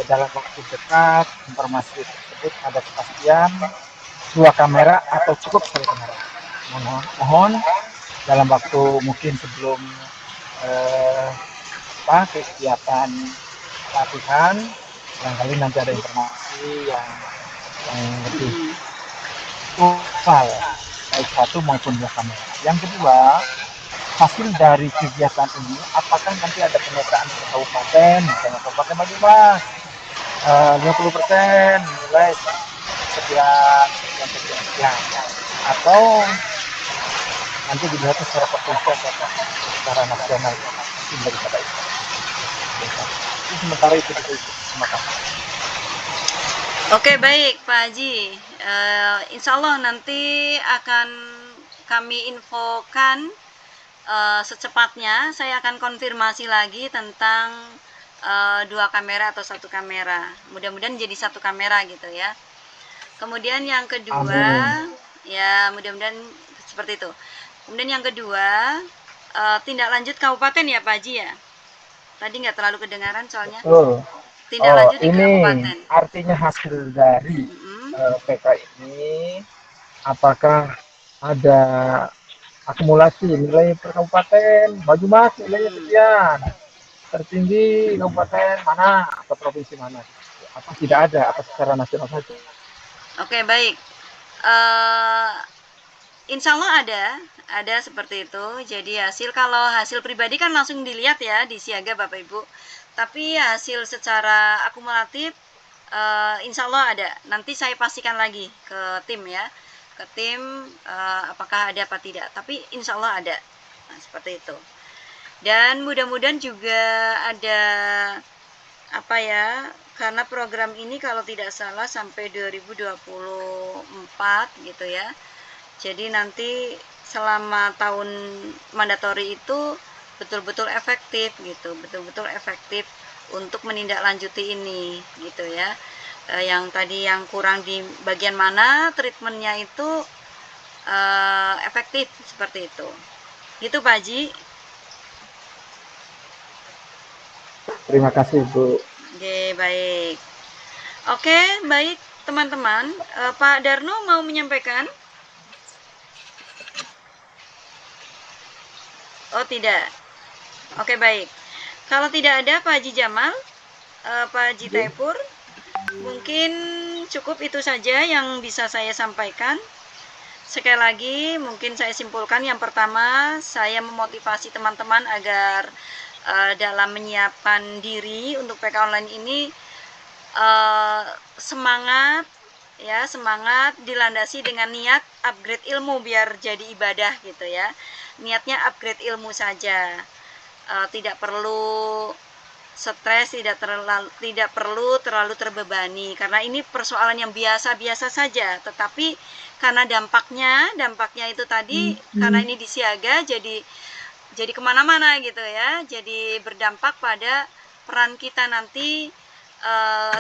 dalam waktu dekat informasi tersebut ada kepastian 2 kamera atau cukup 1 kamera. Mohon dalam waktu mungkin sebelum kegiatan latihan, barangkali nanti ada informasi yang lebih total, baik 1 maupun 2 kamera. Yang kedua, hasil dari kegiatan ini apakah nanti ada pemetaan per kabupaten, misalnya Kabupaten Banyumas 50% nilai sekian, atau nanti dilihat secara provinsi atau secara nasional daripada itu. Itu sementara itu. Terima kasih. Oke, baik Pak Haji. Insya Allah nanti akan kami infokan secepatnya saya akan konfirmasi lagi tentang 2 kamera atau 1 kamera. Mudah-mudahan jadi 1 kamera gitu ya. Kemudian yang kedua, Amin. ya mudah-mudahan seperti itu. Kemudian yang kedua, tindak lanjut kabupaten ya Pak Haji ya. Tadi nggak terlalu kedengaran soalnya. Betul. Tindak Oh, lanjut di ini kabupaten. artinya hasil dari Mm-mm. PK ini, apakah ada akumulasi nilai per kabupaten? Banyumas nilainya sekian, tertinggi kabupaten mana atau provinsi mana? Apa tidak ada? Apa secara nasional saja? Oke, baik. Insya Allah ada seperti itu. Jadi kalau hasil pribadi kan langsung dilihat ya di Siaga Bapak Ibu. Tapi hasil secara akumulatif insya Allah ada. Nanti saya pastikan lagi ke tim ya, ke tim apakah ada apa tidak. Tapi insya Allah ada. Nah, seperti itu. Dan mudah-mudahan juga ada apa ya? Karena program ini kalau tidak salah sampai 2024 gitu ya. Jadi nanti selama tahun mandatori itu betul-betul efektif gitu, betul-betul efektif untuk menindaklanjuti ini gitu ya. Yang tadi yang kurang di bagian mana treatmentnya itu efektif seperti itu. Gitu Pak Haji. Terima kasih Bu. Oke, baik. Oke, baik teman-teman. Pak Darno mau menyampaikan? Oh, tidak. Oke, baik. Kalau tidak ada Pak Haji Jamal, Pak Haji Taifur, mungkin cukup itu saja yang bisa saya sampaikan. Sekali lagi, mungkin saya simpulkan yang pertama, saya memotivasi teman-teman agar dalam menyiapkan diri untuk PK online ini semangat ya, semangat dilandasi dengan niat upgrade ilmu biar jadi ibadah gitu ya. Niatnya upgrade ilmu saja. Tidak perlu stres, tidak perlu terlalu terbebani karena ini persoalan yang biasa-biasa saja, tetapi karena dampaknya itu tadi karena ini disiaga jadi kemana-mana gitu ya, jadi berdampak pada peran kita nanti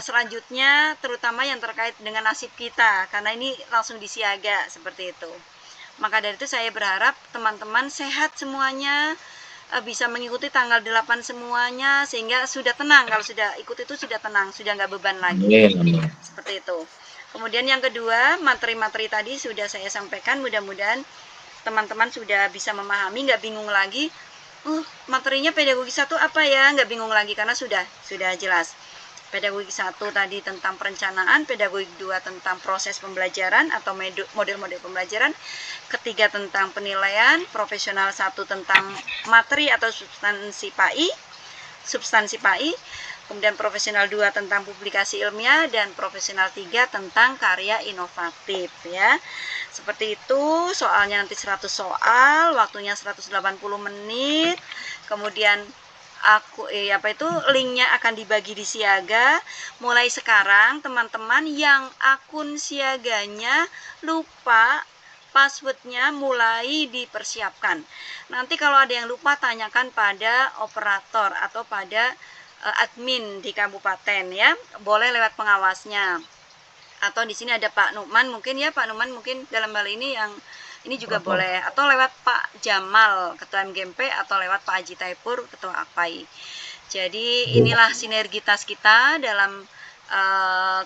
selanjutnya, terutama yang terkait dengan nasib kita karena ini langsung disiaga seperti itu. Maka dari itu saya berharap teman-teman sehat semuanya, bisa mengikuti tanggal 8 semuanya sehingga sudah tenang. Kalau sudah ikut itu sudah tenang, sudah nggak beban lagi. Seperti itu. Kemudian yang kedua, materi-materi tadi sudah saya sampaikan, mudah-mudahan teman-teman sudah bisa memahami, nggak bingung lagi. Materinya pedagogi 1 apa ya? Nggak bingung lagi karena sudah jelas. Pedagogi 1 tadi tentang perencanaan, pedagogi 2 tentang proses pembelajaran atau model-model pembelajaran, ketiga tentang penilaian, profesional 1 tentang materi atau substansi PAI, kemudian profesional 2 tentang publikasi ilmiah, dan profesional 3 tentang karya inovatif ya. Seperti itu, soalnya nanti 100 soal, waktunya 180 menit, kemudian linknya akan dibagi di Siaga. Mulai sekarang teman-teman yang akun Siaganya lupa passwordnya mulai dipersiapkan. Nanti kalau ada yang lupa tanyakan pada operator atau pada admin di kabupaten ya. Boleh lewat pengawasnya. Atau di sini ada Pak Nukman mungkin ya, Pak Nukman mungkin dalam hal ini yang ini juga boleh, atau lewat Pak Jamal Ketua MGMP atau lewat Pak Haji Taifur Ketua AKPAI. Jadi inilah sinergitas kita dalam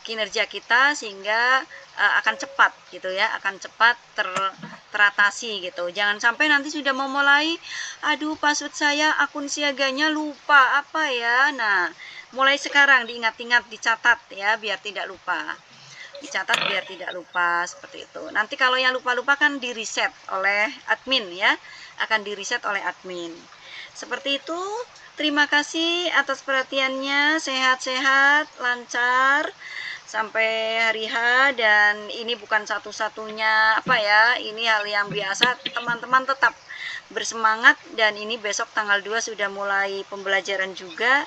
kinerja kita sehingga akan cepat gitu ya, akan cepat teratasi gitu. Jangan sampai nanti sudah mau mulai, aduh password saya akun Siaganya lupa apa ya. Nah, mulai sekarang diingat-ingat, dicatat ya biar tidak lupa. Dicatat biar tidak lupa seperti itu. Nanti kalau yang lupa-lupa kan di reset oleh admin ya, akan di reset oleh admin. Seperti itu. Terima kasih atas perhatiannya. Sehat-sehat, lancar sampai hari H, dan ini bukan satu-satunya apa ya, ini hal yang biasa. Teman-teman tetap bersemangat, dan ini besok tanggal 2 sudah mulai pembelajaran juga.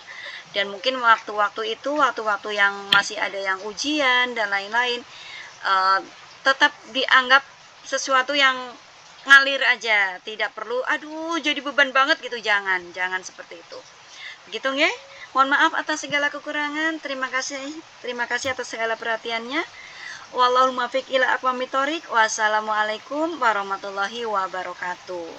Dan mungkin waktu-waktu itu, waktu-waktu yang masih ada yang ujian dan lain-lain, tetap dianggap sesuatu yang ngalir aja, tidak perlu aduh jadi beban banget gitu, jangan seperti itu. Gitu nggih. Mohon maaf atas segala kekurangan. Terima kasih atas segala perhatiannya. Wallahul muwaffiq ila aqwamit thoriq. Wassalamualaikum warahmatullahi wabarakatuh.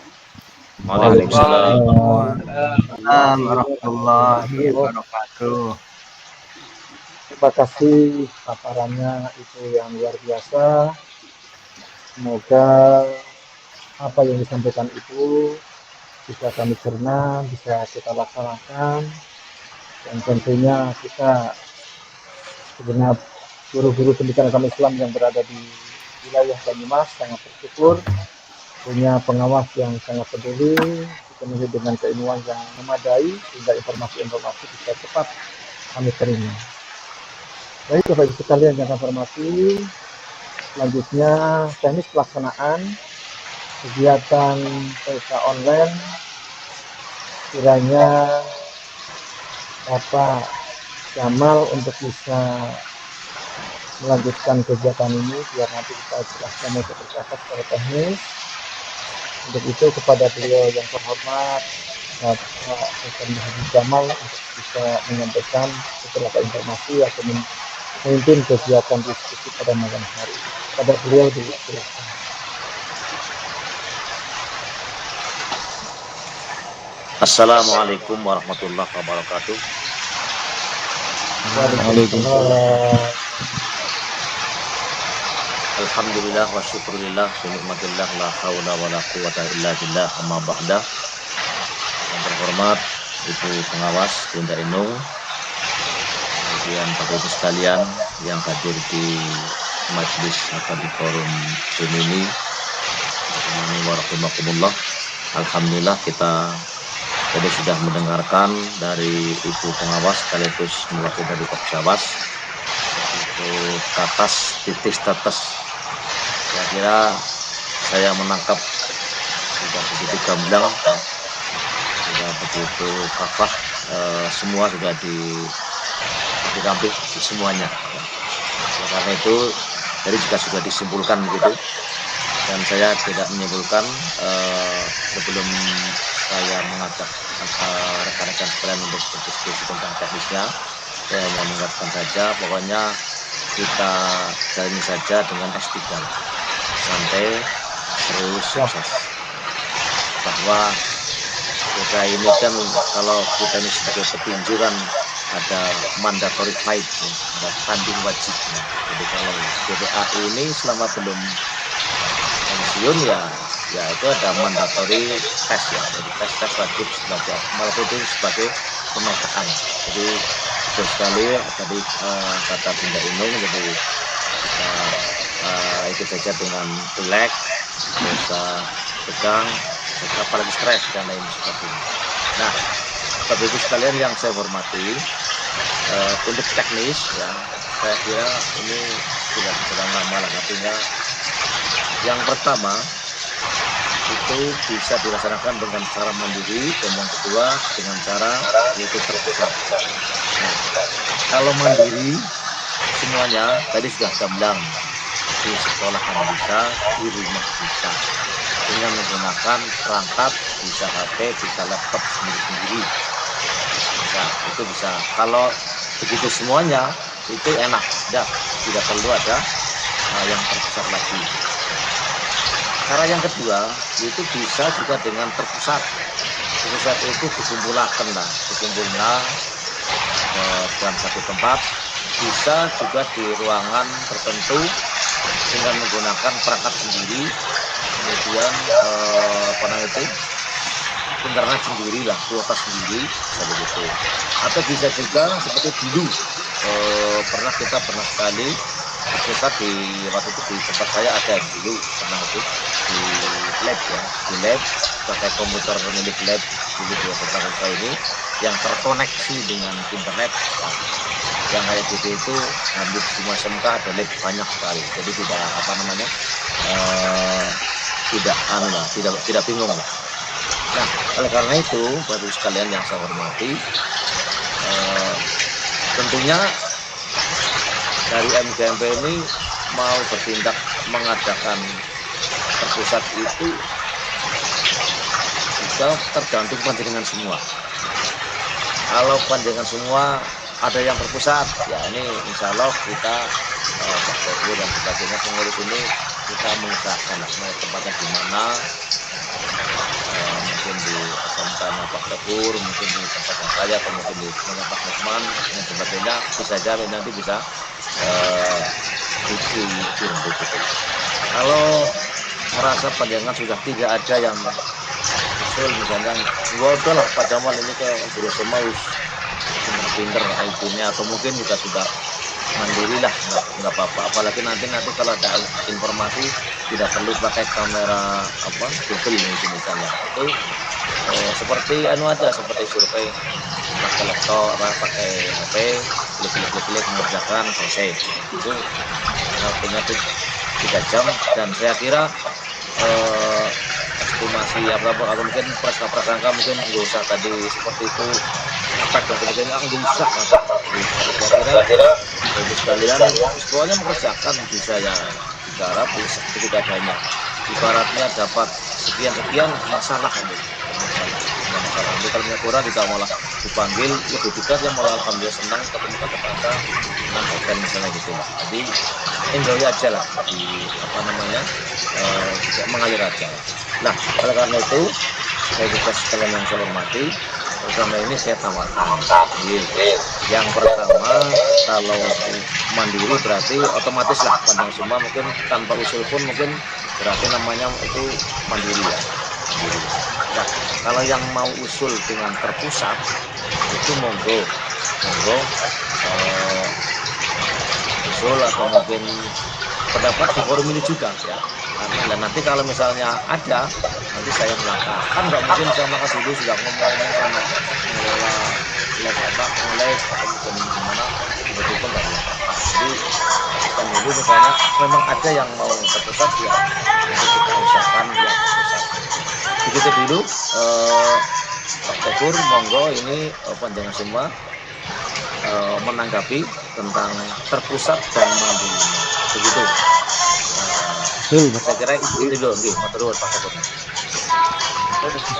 Waalaikumsalam. Waalaikumsalam warahmatullahi wabarakatuh. Terima kasih paparannya itu yang luar biasa. Semoga apa yang disampaikan itu bisa kami cerna, bisa kita laksanakan, dan tentunya kita segenap guru-guru pendidikan agama Islam yang berada di wilayah Banyumas sangat bersyukur punya pengawas yang sangat peduli, dipenuhi dengan keilmuan yang memadai sehingga informasi-informasi bisa cepat kami terima. Baik Bapak Ibu sekalian yang kami hormati, selanjutnya teknis pelaksanaan kegiatan TK online kiranya Bapak Jamal untuk bisa melanjutkan kegiatan ini biar nanti kita jelaskan seperti apa secara teknis. Untuk itu kepada beliau yang terhormat Bapak Dr. Muhammad Jamal untuk bisa menyampaikan beberapa informasi atau memimpin kegiatan diskusi pada malam hari. Pada beliau dipersilakan. Assalamualaikum warahmatullahi wabarakatuh. Waalaikumsalam. Alhamdulillah wa syukurillah binikmatillah la haula wa la quwata illa billah amma ba'da. Yang terhormat Ibu Pengawas Bunda Inung, kemudian Bapak Ibu sekalian yang hadir di majelis atau di forum Zoom ini, warahmatullah. Alhamdulillah kita tadi sudah mendengarkan dari Ibu Pengawas sekaligus mewakili dari Pak Jawas itu titis tetes. Saya kira saya menangkap sudah begitu gamblang, sudah begitu kafah, semua sudah dirampik semuanya. Karena itu tadi juga sudah disimpulkan begitu, dan saya tidak menyimpulkan sebelum saya mengajak rekan-rekan sekalian untuk berdiskusi tentang teknisnya. Saya hanya mengatakan saja, pokoknya kita jalani saja dengan S3 sampai serius sukses. Bahwa kita ini kan, kalau kita ini sebagai petinju kan ada mandatory fight, ada tanding wajib. Jadi kalau GPA ini selama belum pensiun ya itu ada mandatory test ya, jadi tes wajib sebagai maupun itu sebagai pemetaan. Jadi betul sekali tadi kata Bunda Inung, jadi kita ikut saja dengan relax, bisa tegang, apalagi stres dan lain sebagainya. Nah, Bapak Ibu sekalian yang saya hormati, untuk teknis ya, saya kira ini tidak berjalan lama lah. Artinya yang pertama itu bisa dilaksanakan dengan cara mandiri, dan yang kedua dengan cara yaitu terpusat. Nah, kalau mandiri semuanya tadi sudah gamblang, di sekolah kan bisa, di rumah bisa, dengan menggunakan perangkat, bisa HP, bisa laptop sendiri-sendiri, itu bisa. Kalau begitu semuanya itu enak, tidak perlu ada yang terpusat lagi. Cara yang kedua itu bisa juga dengan terpusat. Terpusat itu dikumpulkan dalam satu tempat, bisa juga di ruangan tertentu dengan menggunakan perangkat sendiri, kemudian internet sendiri lah, kuota sendiri, bisa begitu. Atau bisa juga seperti dulu kita pernah sekali pusat di waktu itu di tempat saya ada dulu pernah itu di lab pakai komputer milik lab dulu di tempat saya ini yang terkoneksi dengan internet. Yang kayak gitu itu hampir semua SMK ada lab banyak sekali, jadi tidak bingung lah. Nah, oleh karena itu Bapak Ibu sekalian yang saya hormati, tentunya dari MGMP ini mau bertindak mengadakan terpusat itu juga tergantung panjenengan semua. Kalau panjenengan semua ada yang terpusat, ya ini insya Allah kita Pak Teguh dan sebagainya pengurus ini kita mengusahakan mau tempatnya di mana, mungkin di SMK-nya Pak Teguh, mungkin di tempatnya saya, atau mungkin di tempatnya Pak Nukman dan sebagainya, bisa jadi nanti bisa dirembuk gitu. Kalau merasa panjangan sudah tidak ada yang usul, misalnya gua udahlah Pak Jamal ini ke guru semaus pinter-pinter IT-nya, atau mungkin juga sudah mandiri lah, nggak apa-apa. Apalagi nanti kalau ada informasi tidak perlu pakai kamera double misalnya, itu seperti aja, seperti survei pakai laptop, pakai HP, klik mengerjakan selesai. Itu waktunya 3 jam, dan saya kira estimasi atau mungkin prasangka mungkin nggak usah tadi seperti itu ngepek dan sebagainya, nggak usah. Saya kira ibu sekalian semuanya mengerjakan bisa ya digarap sedikit adanya. Ibaratnya dapat sekian masalah ini. Nanti kalau punya kurang juga malah dipanggil lebih dekat, ya malah alhamdulillah senang ketemu kata-kata dengan hotel misalnya gitu lah. Jadi enjoy aja lah, mengalir aja. Nah, oleh karena itu saya juga sekalian yang saya hormati, pertama ini saya tawarkan. Yang pertama, kalau mandiri berarti otomatis lah panjang semua, mungkin tanpa usul pun mungkin berarti namanya itu mandiri ya. Nah, kalau yang mau usul dengan terpusat itu monggo usul atau mungkin pendapat di forum ini juga ya. Karena nanti kalau misalnya ada, nanti saya melangkah. Kan nggak mungkin saya melangkah dulu sudah ngomong sama mengelola live atau mungkin gimana, tiba-tiba nggak melangkah. Jadi pastikan dulu misalnya memang ada yang mau terpusat ya, nanti kita usahakan ya terpusat. Begitu dulu Pak Tegur, monggo ini panjangan semua menanggapi tentang terpusat dan mandiri. Begitu. Saya kira itu dulu, matur Pak Tegur.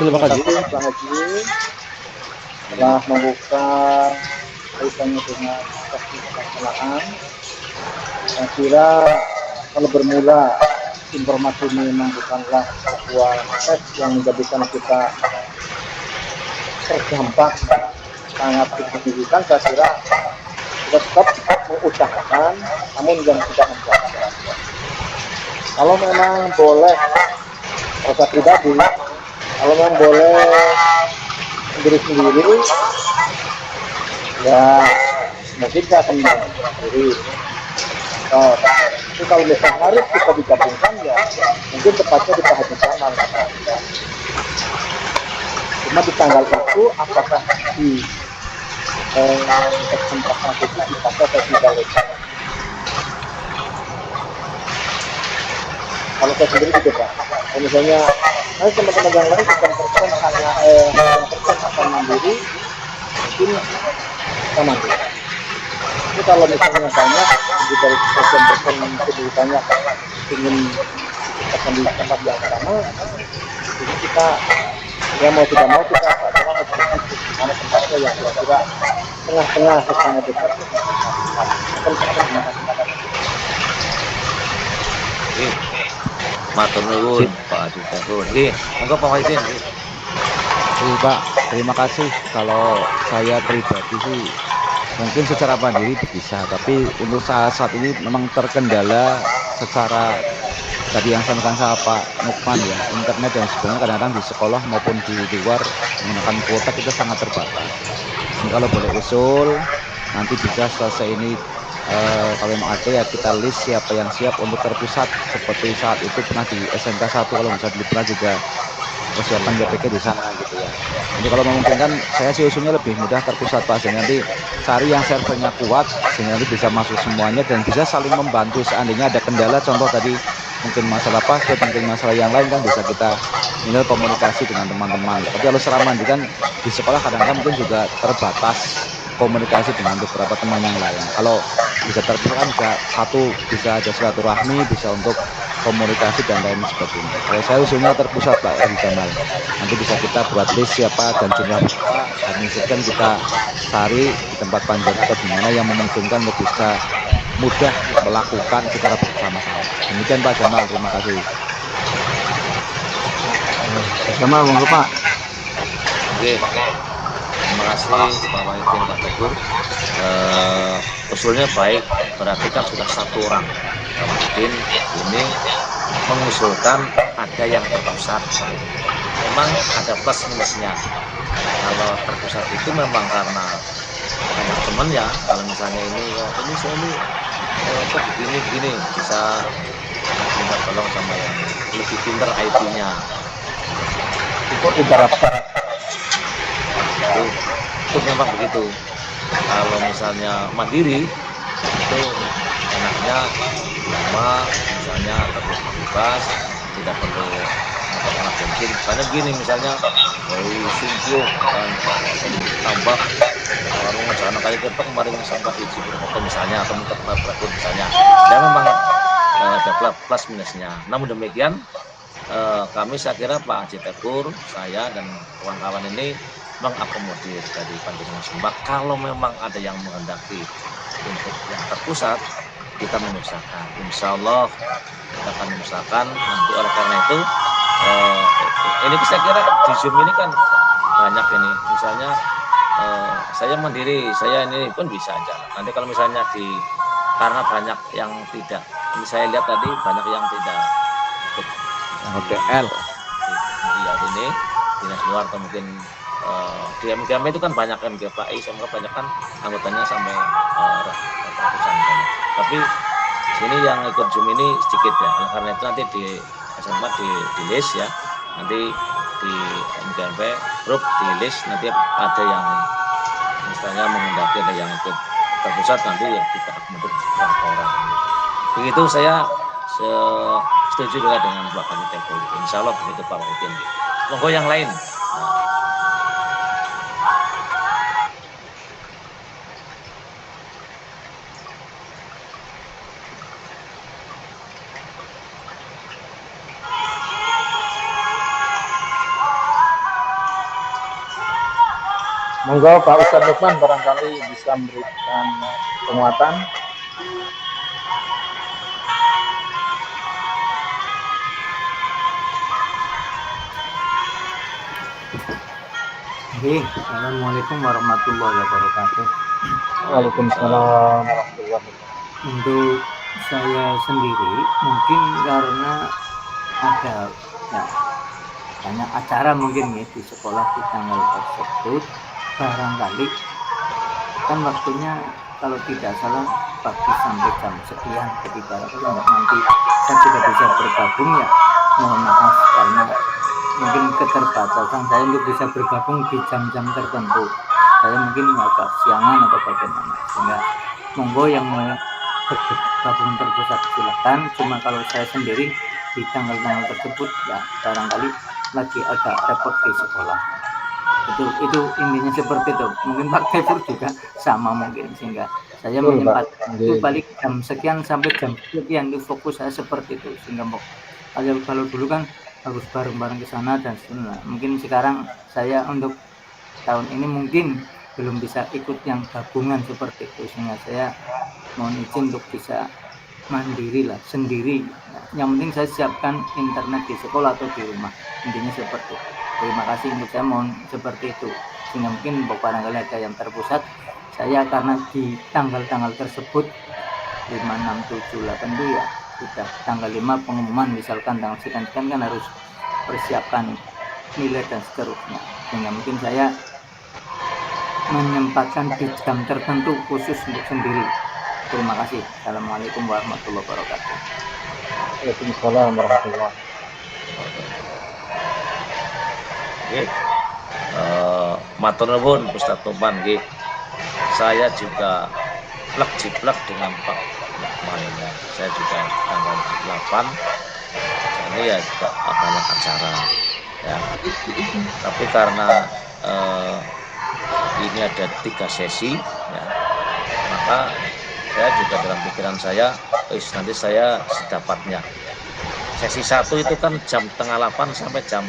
Terima kasih Pak Haji telah membuka kaitannya dengan teknik pelaksanaan. Saya kira kalau bermula informasi ini memang bukanlah sebuah tes yang menjadikan kita terdampak sangat signifikan. Saya kira kita tetap mengusahakan, namun yang tidak menjadikan. Kalau memang boleh, rasa pribadi, kalau memang boleh sendiri-sendiri, ya mungkin saya akan sendiri. Tapi kalau misalnya harus kita digabungkan, ya mungkin tepatnya kita Haji Jamal. Cuma di tanggal itu apakah di kesempatan itu dipakai atau tidak? Kalau saya sendiri gitu Pak, kalau misalnya teman-teman yang lain persen akan mandiri, mungkin kita mandiri. Tapi kalau misalnya banyak, lebih dari persen mungkin banyak ingin akan di tempat yang sama, jadi kita ya mau tidak mau kita harus mana tempatnya yang kira-kira tengah-tengah kesana dekat. Matur nuwun Pak Tegur. Monggo Pak Wahidin. Pak, terima kasih. Kalau saya pribadi sih mungkin secara mandiri bisa, tapi untuk saat ini memang terkendala secara tadi yang sampaikan sama Pak Nukman ya, internet dan sebagainya kadang-kadang di sekolah maupun di luar menggunakan kuota kita sangat terbatas. Ini kalau boleh usul nanti bisa selesai ini kalau memang ada ya kita list siapa yang siap untuk terpusat, seperti saat itu pernah di SMK 1 kalau misalnya dulu pernah juga persiapan BPK di sana gitu ya. Jadi kalau memungkinkan saya sih usulnya lebih mudah terpusat Pak, sehingga nanti cari yang servernya kuat sehingga nanti bisa masuk semuanya dan bisa saling membantu seandainya ada kendala, contoh tadi mungkin masalah password, mungkin masalah yang lain kan bisa kita minta komunikasi dengan teman-teman. Tapi kalau secara mandiri kan di sekolah kadang-kadang mungkin juga terbatas komunikasi dengan beberapa teman yang lain. Kalau bisa terpisahkan, bisa satu, bisa ada silaturahmi, bisa untuk komunikasi dan lain sebagainya. Kalau saya usulnya terpusat Pak Haji Jamal. Nanti bisa kita buat list siapa dan jumlah berapa, Hamin sekian kita cari di tempat panjang atau di mana yang memungkinkan untuk bisa mudah melakukan secara bersama-sama. Demikian Pak Jamal, terima kasih. Sama monggo Pak. Oke, terima kasih Pak Wahidin, Pak Tegur. Usulnya baik, berarti kan sudah satu orang. Pak Wahidin ini mengusulkan ada yang terpusat. Memang ada plus minusnya. Kalau terpusat itu memang karena banyak teman ya. Kalau misalnya ini saya ini kok begini bisa minta tolong sama yang lebih pintar IT-nya. Itu ibarat Itu memang begitu. Kalau misalnya mandiri itu enaknya di rumah, misalnya terbebas, tidak perlu anak bensin. Karena begini misalnya dari sungguh dan tambah warung aja anak kali ketok kemarin sampah hiji atau misalnya atau mungkin berapa misalnya. Dan memang ada plus minusnya. Namun demikian kami saya kira Pak Haji Tegur, saya dan kawan-kawan ini mengakomodir dari Panjenengan Sumbak. Kalau memang ada yang menghendaki untuk yang terpusat, kita mengusahakan. Insya Allah kita akan mengusahakan. Nanti oleh karena itu, ini saya kira di Zoom ini kan banyak ini. Misalnya saya mandiri, saya ini pun bisa aja. Nanti kalau misalnya karena banyak yang tidak, ini saya lihat tadi banyak yang tidak ikut ODL. Iya ini dinas luar atau mungkin di MGM itu kan banyak MGPI, semoga banyak kan anggotanya sampai ratusan banyak. Tapi sini yang ikut Zoom ini sedikit ya. Oleh karena itu nanti di SMA di list ya. Nanti di MGMP grup di list nanti ada yang misalnya menghendaki ada yang ikut terpusat nanti ya kita akomodir berapa orang. Begitu saya setuju juga dengan Pak Haji Tegur. Insya Allah begitu Pak Wahidin. Monggo yang lain. Monggo Pak Ustadz Lukman barangkali bisa memberikan penguatan. Assalamualaikum warahmatullahi wabarakatuh. Waalaikumsalam warahmatullahi wabarakatuh. Untuk saya sendiri mungkin karena ada ya, banyak acara mungkin ya di sekolah di tanggal tersebut, barangkali kan waktunya kalau tidak salah pagi sampai jam sekian, jadi barangkali nanti saya tidak bisa bergabung ya, mohon maaf karena mungkin keterbatasan saya untuk bisa bergabung di jam-jam tertentu. Saya mungkin agak siangan atau bagaimana, sehingga monggo yang mau bergabung terpusat silakan. Cuma kalau saya sendiri di tanggal-tanggal tersebut ya barangkali lagi agak repot di sekolah. Itu intinya seperti itu. Mungkin Pak Kefur juga sama mungkin, sehingga saya menyempatkan itu balik jam sekian sampai jam sekian itu fokus saya seperti itu, sehingga kalau dulu kan harus bareng-bareng ke sana dan sebenarnya mungkin sekarang saya untuk tahun ini mungkin belum bisa ikut yang gabungan seperti itu, sehingga saya mohon izin untuk bisa mandiri lah sendiri. Yang penting saya siapkan internet di sekolah atau di rumah, intinya seperti itu. Terima kasih, untuk saya mohon seperti itu, sehingga mungkin barangkali ada yang terpusat. Saya karena di tanggal-tanggal tersebut 5, 6, 7, 8 itu ya sudah tanggal 5 pengumuman, misalkan tanggal sekian kan harus persiapan nilai dan seterusnya, sehingga mungkin saya menyempatkan di jam tertentu khusus untuk sendiri. Terima kasih. Assalamualaikum warahmatullahi wabarakatuh. Waalaikumsalam warahmatullahi wabarakatuh. Oke. Matur nuwun Ustaz Topan nggih. Saya juga plek-jiplek dengan Pak Lukman ini. Saya juga tanggal 8 ini ya juga banyak acara ya. Tapi karena ini ada 3 sesi ya, maka saya juga dalam pikiran saya, nanti saya sedapatnya. Sesi 1 itu kan jam setengah 8 sampai jam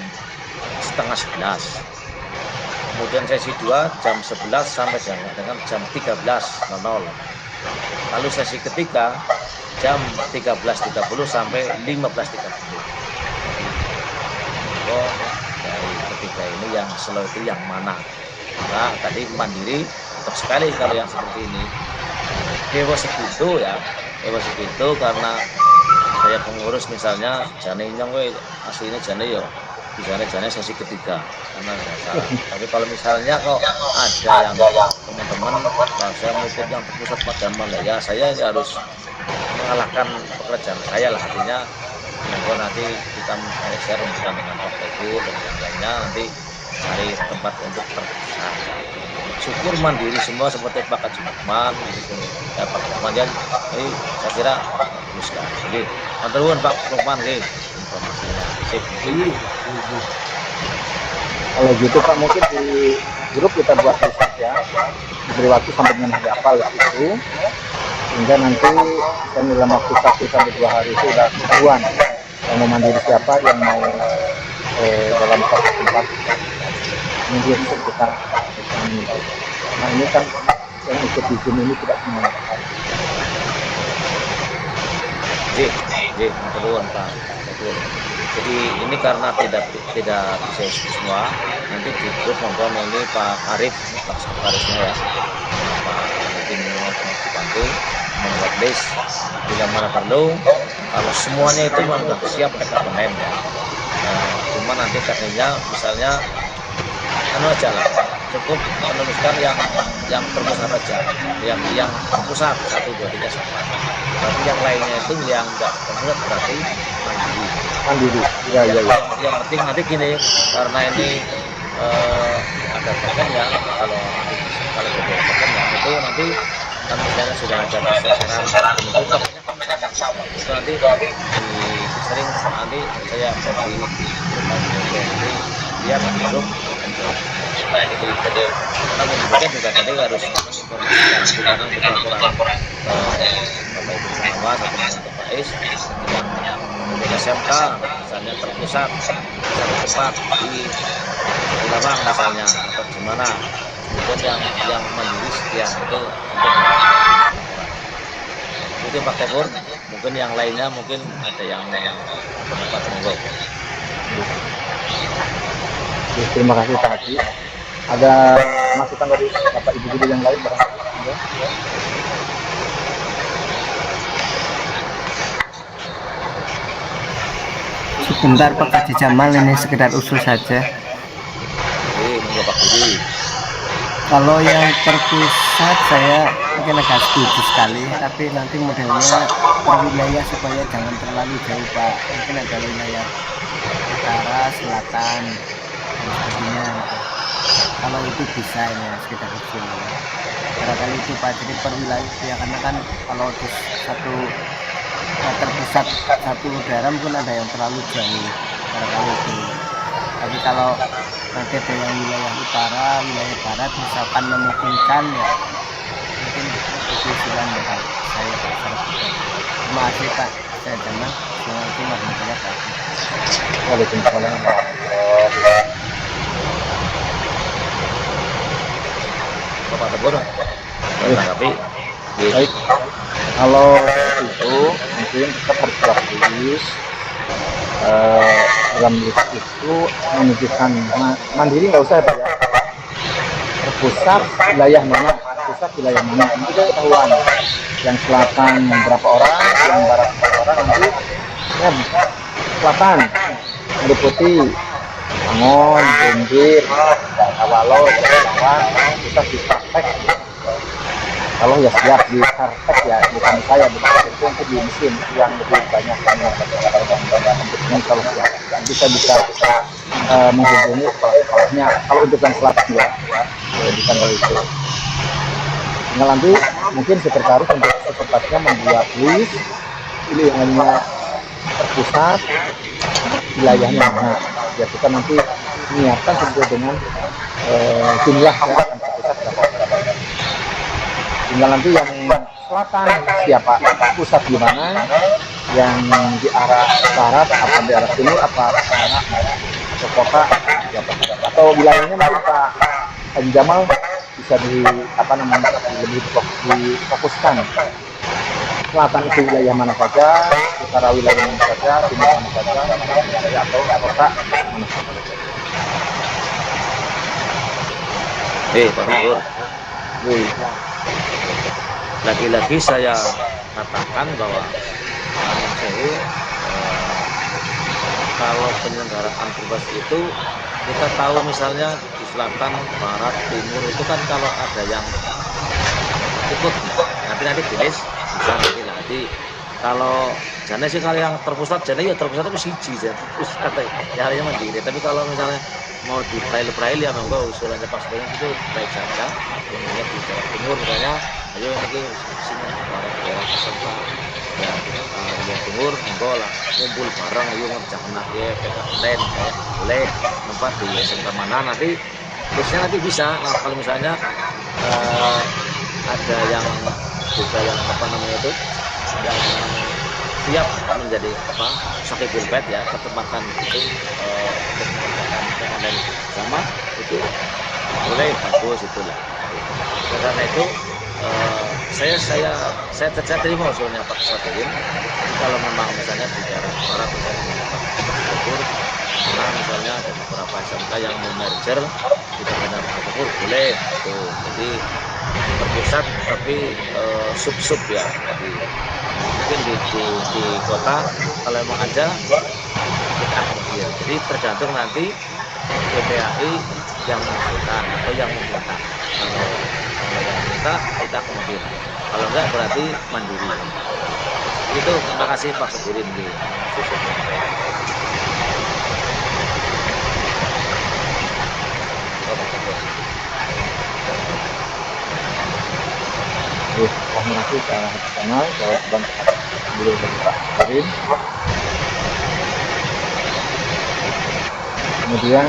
setengah 11. Kemudian sesi 2 jam 11 sampai dengan jam 13.00. Lalu sesi ketiga jam 13.30 sampai 15.30. Oh, dari ketiga ini yang slow itu yang mana? Nah, tadi mandiri untuk sekali kalau yang seperti ini. Dewa segitu ya, dewa segitu karena saya pengurus misalnya jane nyong we aslinya jane yo jane sesi ketiga karena nggak salah. Tapi kalau misalnya kok ada yang teman-teman saya mau ikut yang terpusat pada ya saya harus mengalahkan pekerjaan saya lah, artinya monggo nanti kita share dengan Pak Teguh dan yang lainnya, nanti cari tempat untuk terpusat. Syukur mandiri semua seperti Pak Kajumukman di sini. Ya Pak Kajumukman, ini saya kira bagus kan. Jadi, manturun Pak Kajumukman, informasinya. Sip. Kalau gitu Pak, mungkin di grup kita buat riset ya, diberi waktu sampai dengan hari apa itu, sehingga nanti dalam waktu 1 sampai 2 hari itu sudah ketahuan yang mau mandiri siapa, yang mau dalam satu tempat mungkin kita minta. Nah ini kan yang ikut di Zoom ini tidak semua. Manturun Pak. Jadi ini karena tidak bisa semua, nanti di grup monggo ini Pak Arif, Pak Sekretarisnya ya, Pak mungkin dibantu membuat list bila mana perlu. Kalau semuanya itu memang sudah siap mereka komen ya. Cuma nanti tekniknya misalnya aja lah, cukup menuliskan yang terpusat aja, yang terpusat 1, 2, 3 sama. Berarti yang lainnya itu yang enggak terpusat berarti mandiri. Ya. Yang penting nanti gini, karena ini ada token ya, kalau jadi token ya itu nanti kan misalnya sudah ada sasaran itu tokennya kan sama. Itu nanti sering nanti saya di nanti biar masuk. Jadi namun mungkin juga tadi harus informasi karena kita kurang Bapak Ibu Pengawas atau Bapak Is yang untuk SMK misalnya terpusat satu tempat di Lawang misalnya atau di mana, kemudian yang mandiri sekian itu Pak Tegur. Mungkin yang lainnya mungkin ada yang pendapat monggo. Terima kasih Pak Haji. Ada masukan dari Bapak Ibu guru yang lain barangkali? Sebentar Pak Haji Jamal, ini sekedar usul saja. Kalau yang terpusat saya mungkin agak setuju sekali, tapi nanti modelnya per wilayah supaya jangan terlalu jauh Pak. Mungkin ada wilayah utara, selatan, dan sebagainya. Kalau itu bisa ini ya, sekitar usul. Barangkali itu Pak, jadi per wilayah ya, karena kan kalau satu terpusat satu daerah mungkin ada yang terlalu jauh, barangkali itu. Tapi kalau nanti ada yang wilayah utara, wilayah barat misalkan memungkinkan ya, mungkin itu usulan ya saya Pak Sarapika. Terima kasih Pak, saya Jamal. Assalamualaikum warahmatullahi wabarakatuh. Waalaikumsalam. Bapak Tegur menanggapi. Baik, kalau itu mungkin tetap harus berlapis. Dalam list itu menunjukkan mandiri nggak usah Pak ya, terpusat wilayah mana, pusat wilayah mana, nanti kita ketahuan yang selatan berapa orang, yang barat berapa orang, nanti ya selatan meliputi Angon, Bumbir, Kawalo, Jawa, pusat di praktek. Kalau ya siap di praktek ya, bukan saya itu untuk di mesin yang lebih banyak kalau siap bisa menghubungi kepala-kepalanya kalau untuk yang selatan ya di tanggal itu. Tinggal nanti mungkin sekretaris untuk secepatnya membuat list wilayahnya terpusat, wilayahnya mana, ya kita nanti menyiapkan sesuai dengan jumlah yang akan terpusat berapa. Tinggal nanti yang selatan siapa, pusat di mana, yang di arah barat apa di arah timur apa barat atau kota siapa, atau wilayahnya mungkin Pak Haji Jamal bisa di apa namanya lebih difokuskan. Selatan itu wilayah mana saja, utara wilayah mana saja, timur mana saja, barat wilayah atau kota mana saja. Pak Gubernur, Wih, lagi-lagi saya katakan bahwa Amin Sewu, kalau penyelenggaraan tugas itu kita tahu misalnya di selatan, barat, timur itu kan kalau ada yang ikut nanti tulis bisa nanti kalau jane sih kalau yang terpusat jane ya terpusat itu siji ya terpusat ya hanya mandiri, tapi kalau misalnya mau di braille ya monggo usulannya Pak Sugeng itu baik saja. Kemudian di Jawa Timur misalnya ayo nanti sini bareng daerah peserta ya wilayah timur monggo lah ngumpul bareng ayo ngerjakan ya PK online saya boleh tempat di SMK mana nanti terusnya nanti bisa. Nah kalau misalnya ada yang juga yang apa namanya itu yang siap menjadi apa sakit pulpet ya ketempatan itu untuk mengerjakan online sama itu boleh bagus itulah. Karena itu saya terima usulnya Pak Sadirin. Kalau memang misalnya di daerah barat misalnya Pak Gubernur karena misalnya ada beberapa SMK yang mau merger di daerah Pak Gubernur boleh tuh jadi terpusat tapi sub ya jadi mungkin di kota kalau memang ada kita akomodir. Jadi tergantung nanti PPAI yang mengusulkan atau yang meminta. Kalau yang minta kita akomodir. Kalau enggak berarti mandiri. Itu terima kasih Pak Sedirin di susunya. terima kasih Pak Jamal jawaban beliau dari Pak Sedirin. Kemudian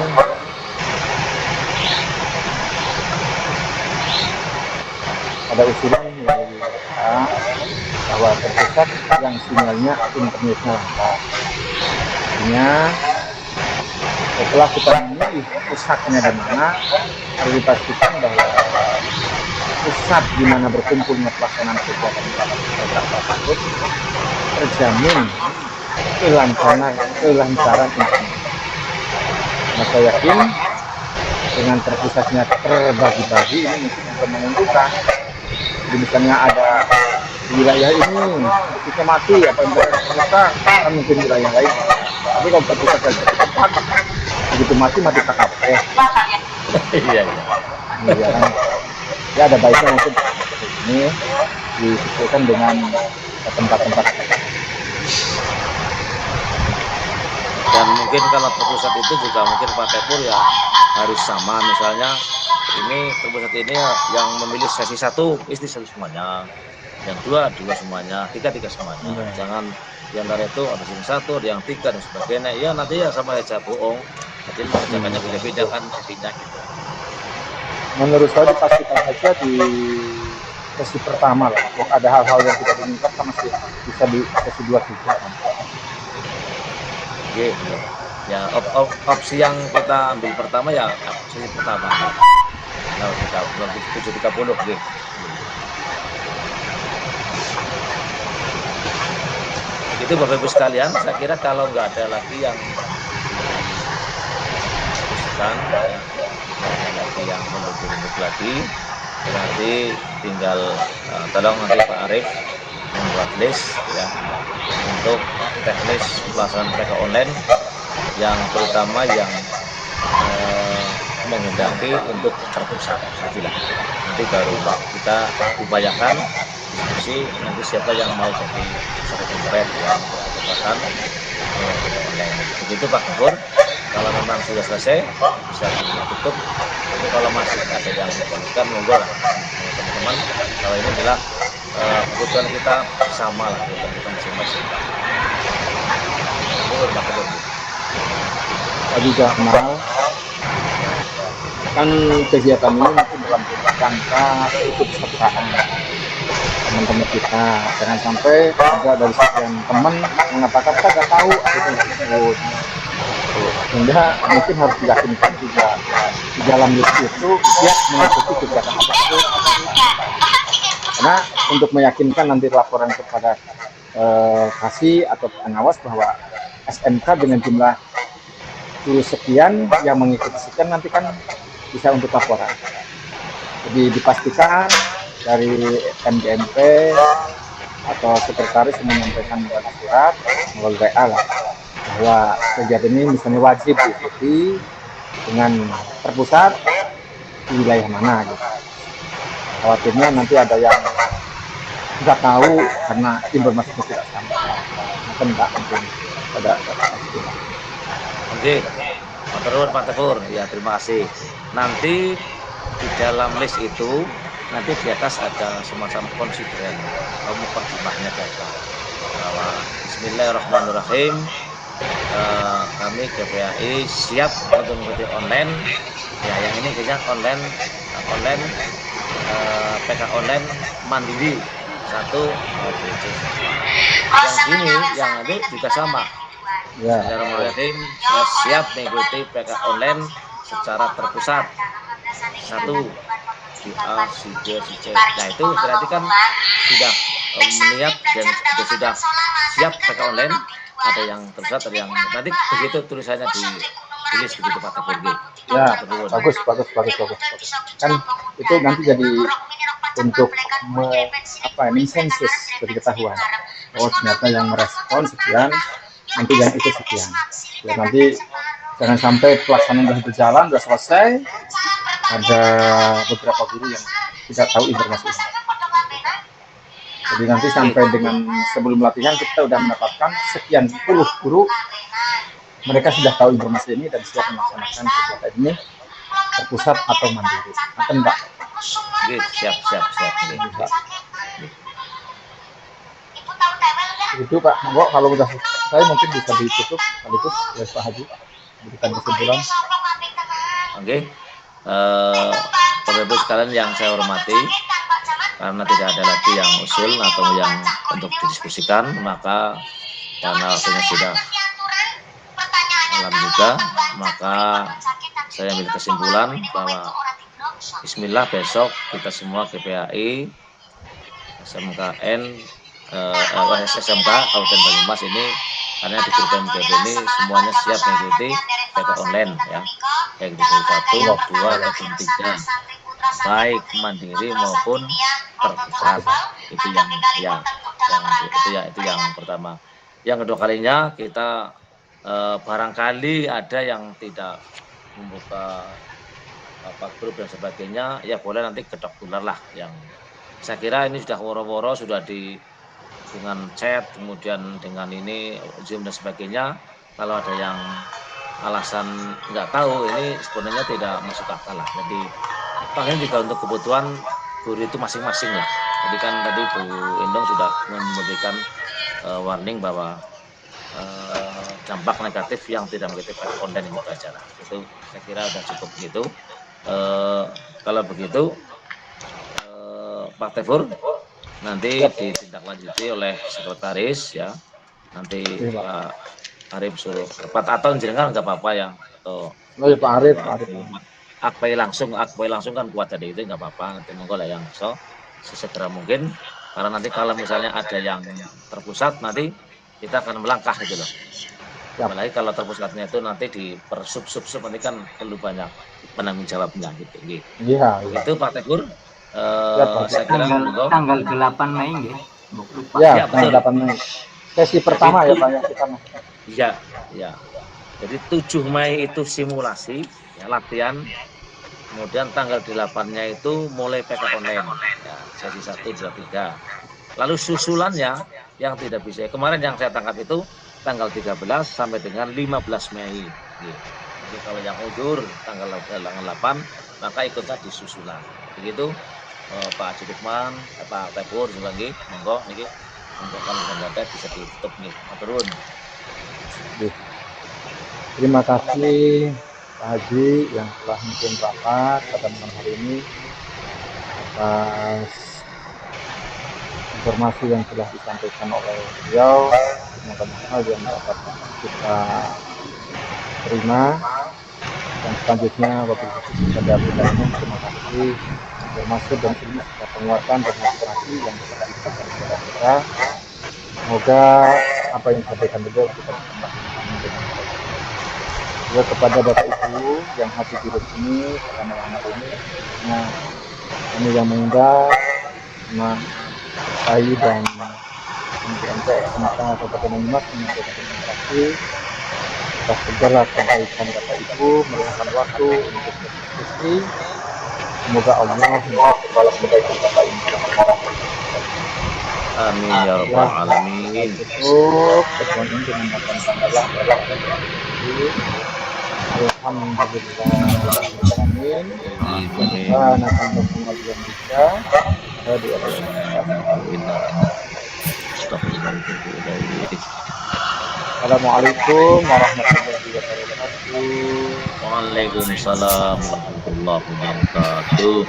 ada usulan dari WA bahwa terpusat yang sinyalnya internetnya lancar. Artinya setelah kita memilih pusatnya di mana, harus dipastikan bahwa pusat di mana berkumpulnya pelaksanaan kegiatan program tersebut terjamin kelancaran internet. Nah, saya yakin dengan terpusatnya terbagi-bagi ini mungkin juga menentukan. Jadi misalnya ada di wilayah ini kita mati apa yang terpusat kan mungkin wilayah lain. Tapi kalau terpusat dari tempat begitu mati tak apa. Iya. Iya kan. Ya ada baiknya mungkin ini disesuaikan dengan tempat-tempat. Dan mungkin kalau terpusat itu juga mungkin Pak Tepur ya harus sama misalnya ini terpusat ini yang memilih sesi 1 istri semuanya, yang 2 semuanya, 3 semuanya. Jangan di antara itu ada yang 1, ada yang 3 dan sebagainya. Ya nanti ya sama aja bohong. Jadi mengerjakannya beda-beda kan intinya gitu. Menurut saya dipastikan saja di sesi pertama lah. Kalau ada hal-hal yang tidak diinginkan kan masih bisa di sesi 2 juga kan. Gitu. Ya opsi yang kita ambil pertama ya opsi pertama. Nah, kita 730 gitu. Itu Bapak Ibu sekalian, saya kira kalau nggak ada lagi yang diskusikan, ya, ada lagi yang menurut lagi, berarti tinggal tolong nanti Pak Arief membuat list ya untuk teknis pelaksanaan mereka online yang terutama yang menghendaki untuk terpusat sajalah. Nanti baru kita upayakan diskusi nanti siapa yang mau jadi sekretariat yang berkesempatan online. Begitu Pak Gubernur. Kalau memang sudah selesai bisa ditutup. Tapi kalau masih ada yang dilanjutkan monggo lah teman-teman. Kalau ini adalah kebutuhan kita sama lah kebutuhan kita masing-masing. Pak Gubernur. Tadi Jamal kan kegiatan ini mungkin dalam rangka ikut sertaan. Ada teman-teman kita. Jangan sampai ada dari sekian teman mengatakan kita nggak tahu itu tersebut. Sehingga mungkin harus diyakinkan juga di dalam list itu siap mengikuti kegiatan tersebut. Karena untuk meyakinkan nanti laporan kepada kasih atau pengawas bahwa SMK dengan jumlah sekian yang mengikuti sekian nanti kan bisa untuk laporan. Jadi dipastikan dari MGMP atau sekretaris menyampaikan melalui surat melalui WA lah bahwa kegiatan ini misalnya wajib diikuti dengan terpusat di wilayah mana gitu. Khawatirnya nanti ada yang tidak tahu karena informasinya tidak sama. Mungkin tidak mungkin ada. Oke, Pak Tefur, ya terima kasih. Nanti di dalam list itu nanti di atas ada semacam konsideran mukadimahnya data bahwa Bismillahirrahmanirrahim, kami GPAI siap untuk mengikuti online. Ya, yang ini kayaknya online PK online mandiri 1. Yang ini yang itu juga sama. Ya. Bismillahirrahmanirrahim, saya siap mengikuti PK online secara terpusat 1 si A, si B, si C. Nah itu berarti kan sudah niat dan sudah siap PK online. Ada yang terpusat, ada yang nanti begitu tulisannya ditulis begitu Pak Tefur. Ya, bagus. Kan itu nanti jadi untuk mensensus dari ketahuan. Oh ternyata yang merespon sekian, nanti yang ikut sekian. Ya, nanti jangan sampai pelaksanaan sudah berjalan, sudah selesai, ada beberapa guru yang tidak tahu informasi ini. Jadi nanti sampai dengan sebelum latihan kita sudah mendapatkan sekian puluh guru, mereka sudah tahu informasi ini dan siap melaksanakan kegiatan ini terpusat atau mandiri. Akan Pak? Siap. Itu Pak, Mbok, kalau sudah selesai mungkin bisa ditutup sekaligus oleh Pak Haji berikan kesimpulan. Oke, Bapak Ibu sekalian yang saya hormati, karena tidak ada lagi yang usul atau yang untuk didiskusikan, maka karena waktunya sudah malam juga, maka saya ambil kesimpulan bahwa Bismillah besok kita semua GPAI, SMKN, SMK Kabupaten Banyumas ini karena di grup MGP ini semuanya siap mengikuti PK online ya, baik di 1, 2 ataupun 3, baik mandiri maupun terpusat. Itu yang pertama. Yang kedua kalinya kita barangkali ada yang tidak membuka grup dan sebagainya, ya boleh nanti kedok tular lah. Yang saya kira ini sudah woro-woro, sudah dengan chat, kemudian dengan ini Zoom dan sebagainya. Kalau ada yang alasan nggak tahu, ini sebenarnya tidak masuk akal lah. Jadi paling juga untuk kebutuhan guru itu masing-masing lah. Jadi kan tadi Bu Endong sudah memberikan warning bahwa dampak negatif yang tidak mengikuti online ini pelajaran. Itu saya kira sudah cukup gitu. Kalau begitu Pak Tefur nanti ditindaklanjuti oleh sekretaris ya. Nanti Pak Arif suruh atau jenengan nggak apa-apa ya, atau Pak Arif. akpai langsung kan kuat tadi itu nggak apa-apa, nanti monggo lah yang sesegera mungkin, karena nanti kalau misalnya ada yang terpusat nanti kita akan melangkah gitu loh. Apalagi kalau terpusatnya itu nanti di per sub nanti kan perlu banyak penanggung jawabnya gitu. Iya. Begitu Pak Tefur. Saya kira tanggal 8 Mei nggih. Ya, tanggal 8 Mei. Sesi pertama ya Pak ya kita. Iya. Jadi 7 Mei itu simulasi ya, latihan. Kemudian tanggal 8-nya itu mulai PK online. Ya, sesi 1, 2, 3. Lalu susulannya yang tidak bisa. Kemarin yang saya tangkap itu tanggal 13 sampai dengan 15 Mei. Jadi kalau yang undur tanggal 8 maka ikutlah di susulan. Begitu Pak Haji Lukman, Pak Tefur juga nggih, monggo niki untuk kalau data bisa ditutup nih, turun. Terima kasih Pak Haji yang telah memimpin rapat pada malam hari ini atas informasi yang telah disampaikan oleh beliau. Semoga hal yang dapat kita terima. Dan selanjutnya wabillahi taufiq wal hidayah. Terima kasih informasi dan ilmu serta penguatan dan motivasi yang telah diberikan kepada kita. Semoga apa yang disampaikan beliau kita bisa melaksanakannya dengan baik. Juga kepada Bapak Ibu yang hadir di sini pada malam hari ini, tentunya kami yang mengundang Mas Ayu dan MPMP Kecamatan Kabupaten Banyumas menyampaikan terima kasih atas segala kebaikan Bapak Ibu meluangkan waktu untuk berdiskusi. Semoga Allah membalas kebaikan Bapak Ibu. Amin ya rabbal alamin. Tutup pertemuan ini dengan bacaan hamdalah. Alhamdulillah. Amin. Karena tanpa pengajian kita, di Assalamualaikum warahmatullahi wabarakatuh. Waalaikumsalam warahmatullahi wabarakatuh.